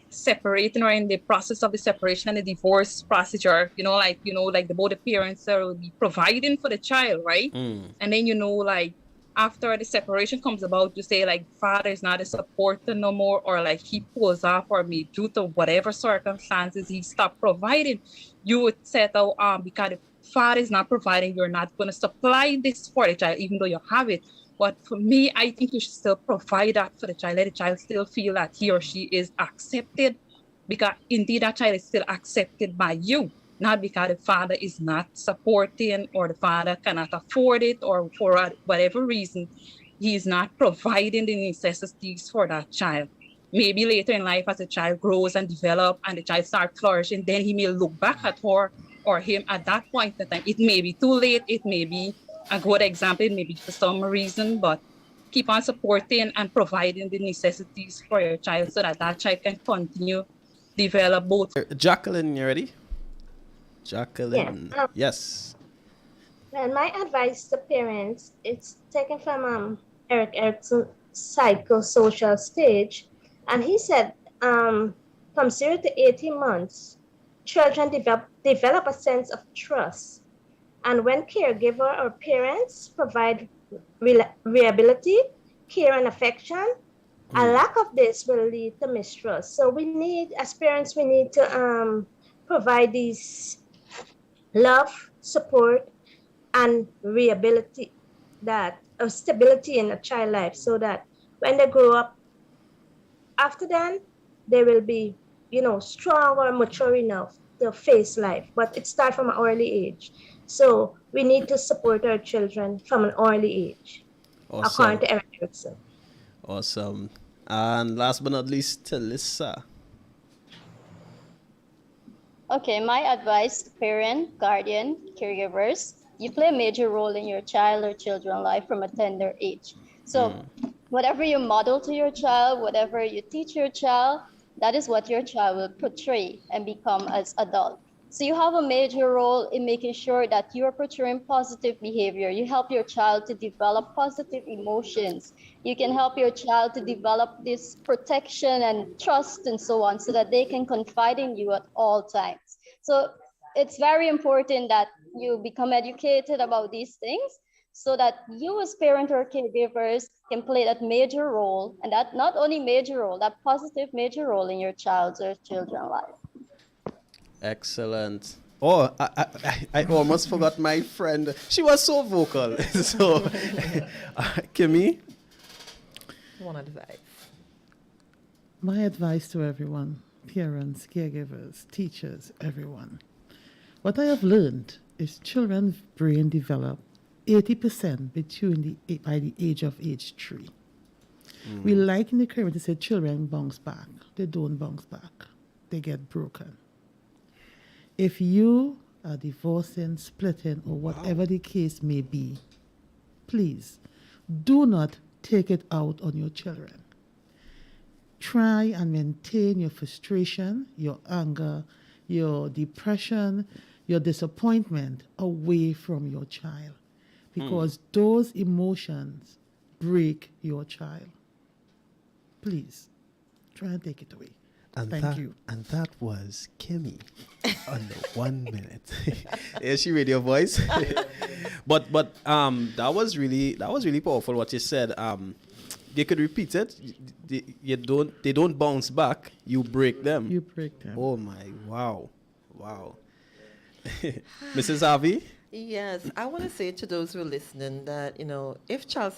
separating or in the process of the separation and the divorce procedure, like the both the parents will be providing for the child, right? And then like after the separation comes about, you say like father is not a supporter no more, or like he pulls off, or maybe due to whatever circumstances he stopped providing, you would settle because the father is not providing, you're not going to supply this for the child, even though you have it. But for me, I think you should still provide that for the child. Let the child still feel that he or she is accepted, because indeed that child is still accepted by you, not because the father is not supporting or the father cannot afford it, or for whatever reason, he is not providing the necessities for that child. Maybe later in life, as the child grows and develops and the child starts flourishing, then he may look back at her or him at that point in time. It may be too late. It may be a good example, maybe for some reason, but keep on supporting and providing the necessities for your child so that that child can continue develop both. Jacqueline, you ready? Jacqueline. Yeah. Yes. And my advice to parents, it's taken from Eric Erickson's psychosocial stage. And he said, from 0 to 18 months, children develop a sense of trust. And when caregiver or parents provide reliability, care, and affection, a lack of this will lead to mistrust. So we need, as parents, we need to provide these love, support, and reliability, stability in a child life, so that when they grow up, after then, they will be, strong or mature enough to face life. But it starts from an early age. So we need to support our children from an early age, according to Eric Erickson. Awesome. And last but not least, Talissa. Okay, my advice to parent, guardian, caregivers, you play a major role in your child or children's life from a tender age. So whatever you model to your child, whatever you teach your child, that is what your child will portray and become as adult. So you have a major role in making sure that you are portraying positive behavior. You help your child to develop positive emotions. You can help your child to develop this protection and trust and so on, so that they can confide in you at all times. So it's very important that you become educated about these things, so that you as parent or caregivers can play that major role, and that not only major role, that positive major role in your child's or children's life. Excellent. Oh, I almost forgot my friend. She was so vocal. So, Kimmy? One advice. My advice to everyone, parents, caregivers, teachers, everyone. What I have learned is children's brain develop 80% by the age of age 3. We like in the current to say children bounce back. They don't bounce back. They get broken. If you are divorcing, splitting, or whatever the case may be, please do not take it out on your children. Try and maintain your frustration, your anger, your depression, your disappointment away from your child, because those emotions break your child. Please, try and take it away. Thank you. And that was Kimmy on the 1 minute. Yeah, she read your voice. but that was really powerful what you said. You could repeat it. They don't bounce back. You break them. You break them. Oh my, wow. Mrs. Harvey? Yes, I want to say to those who are listening that, if child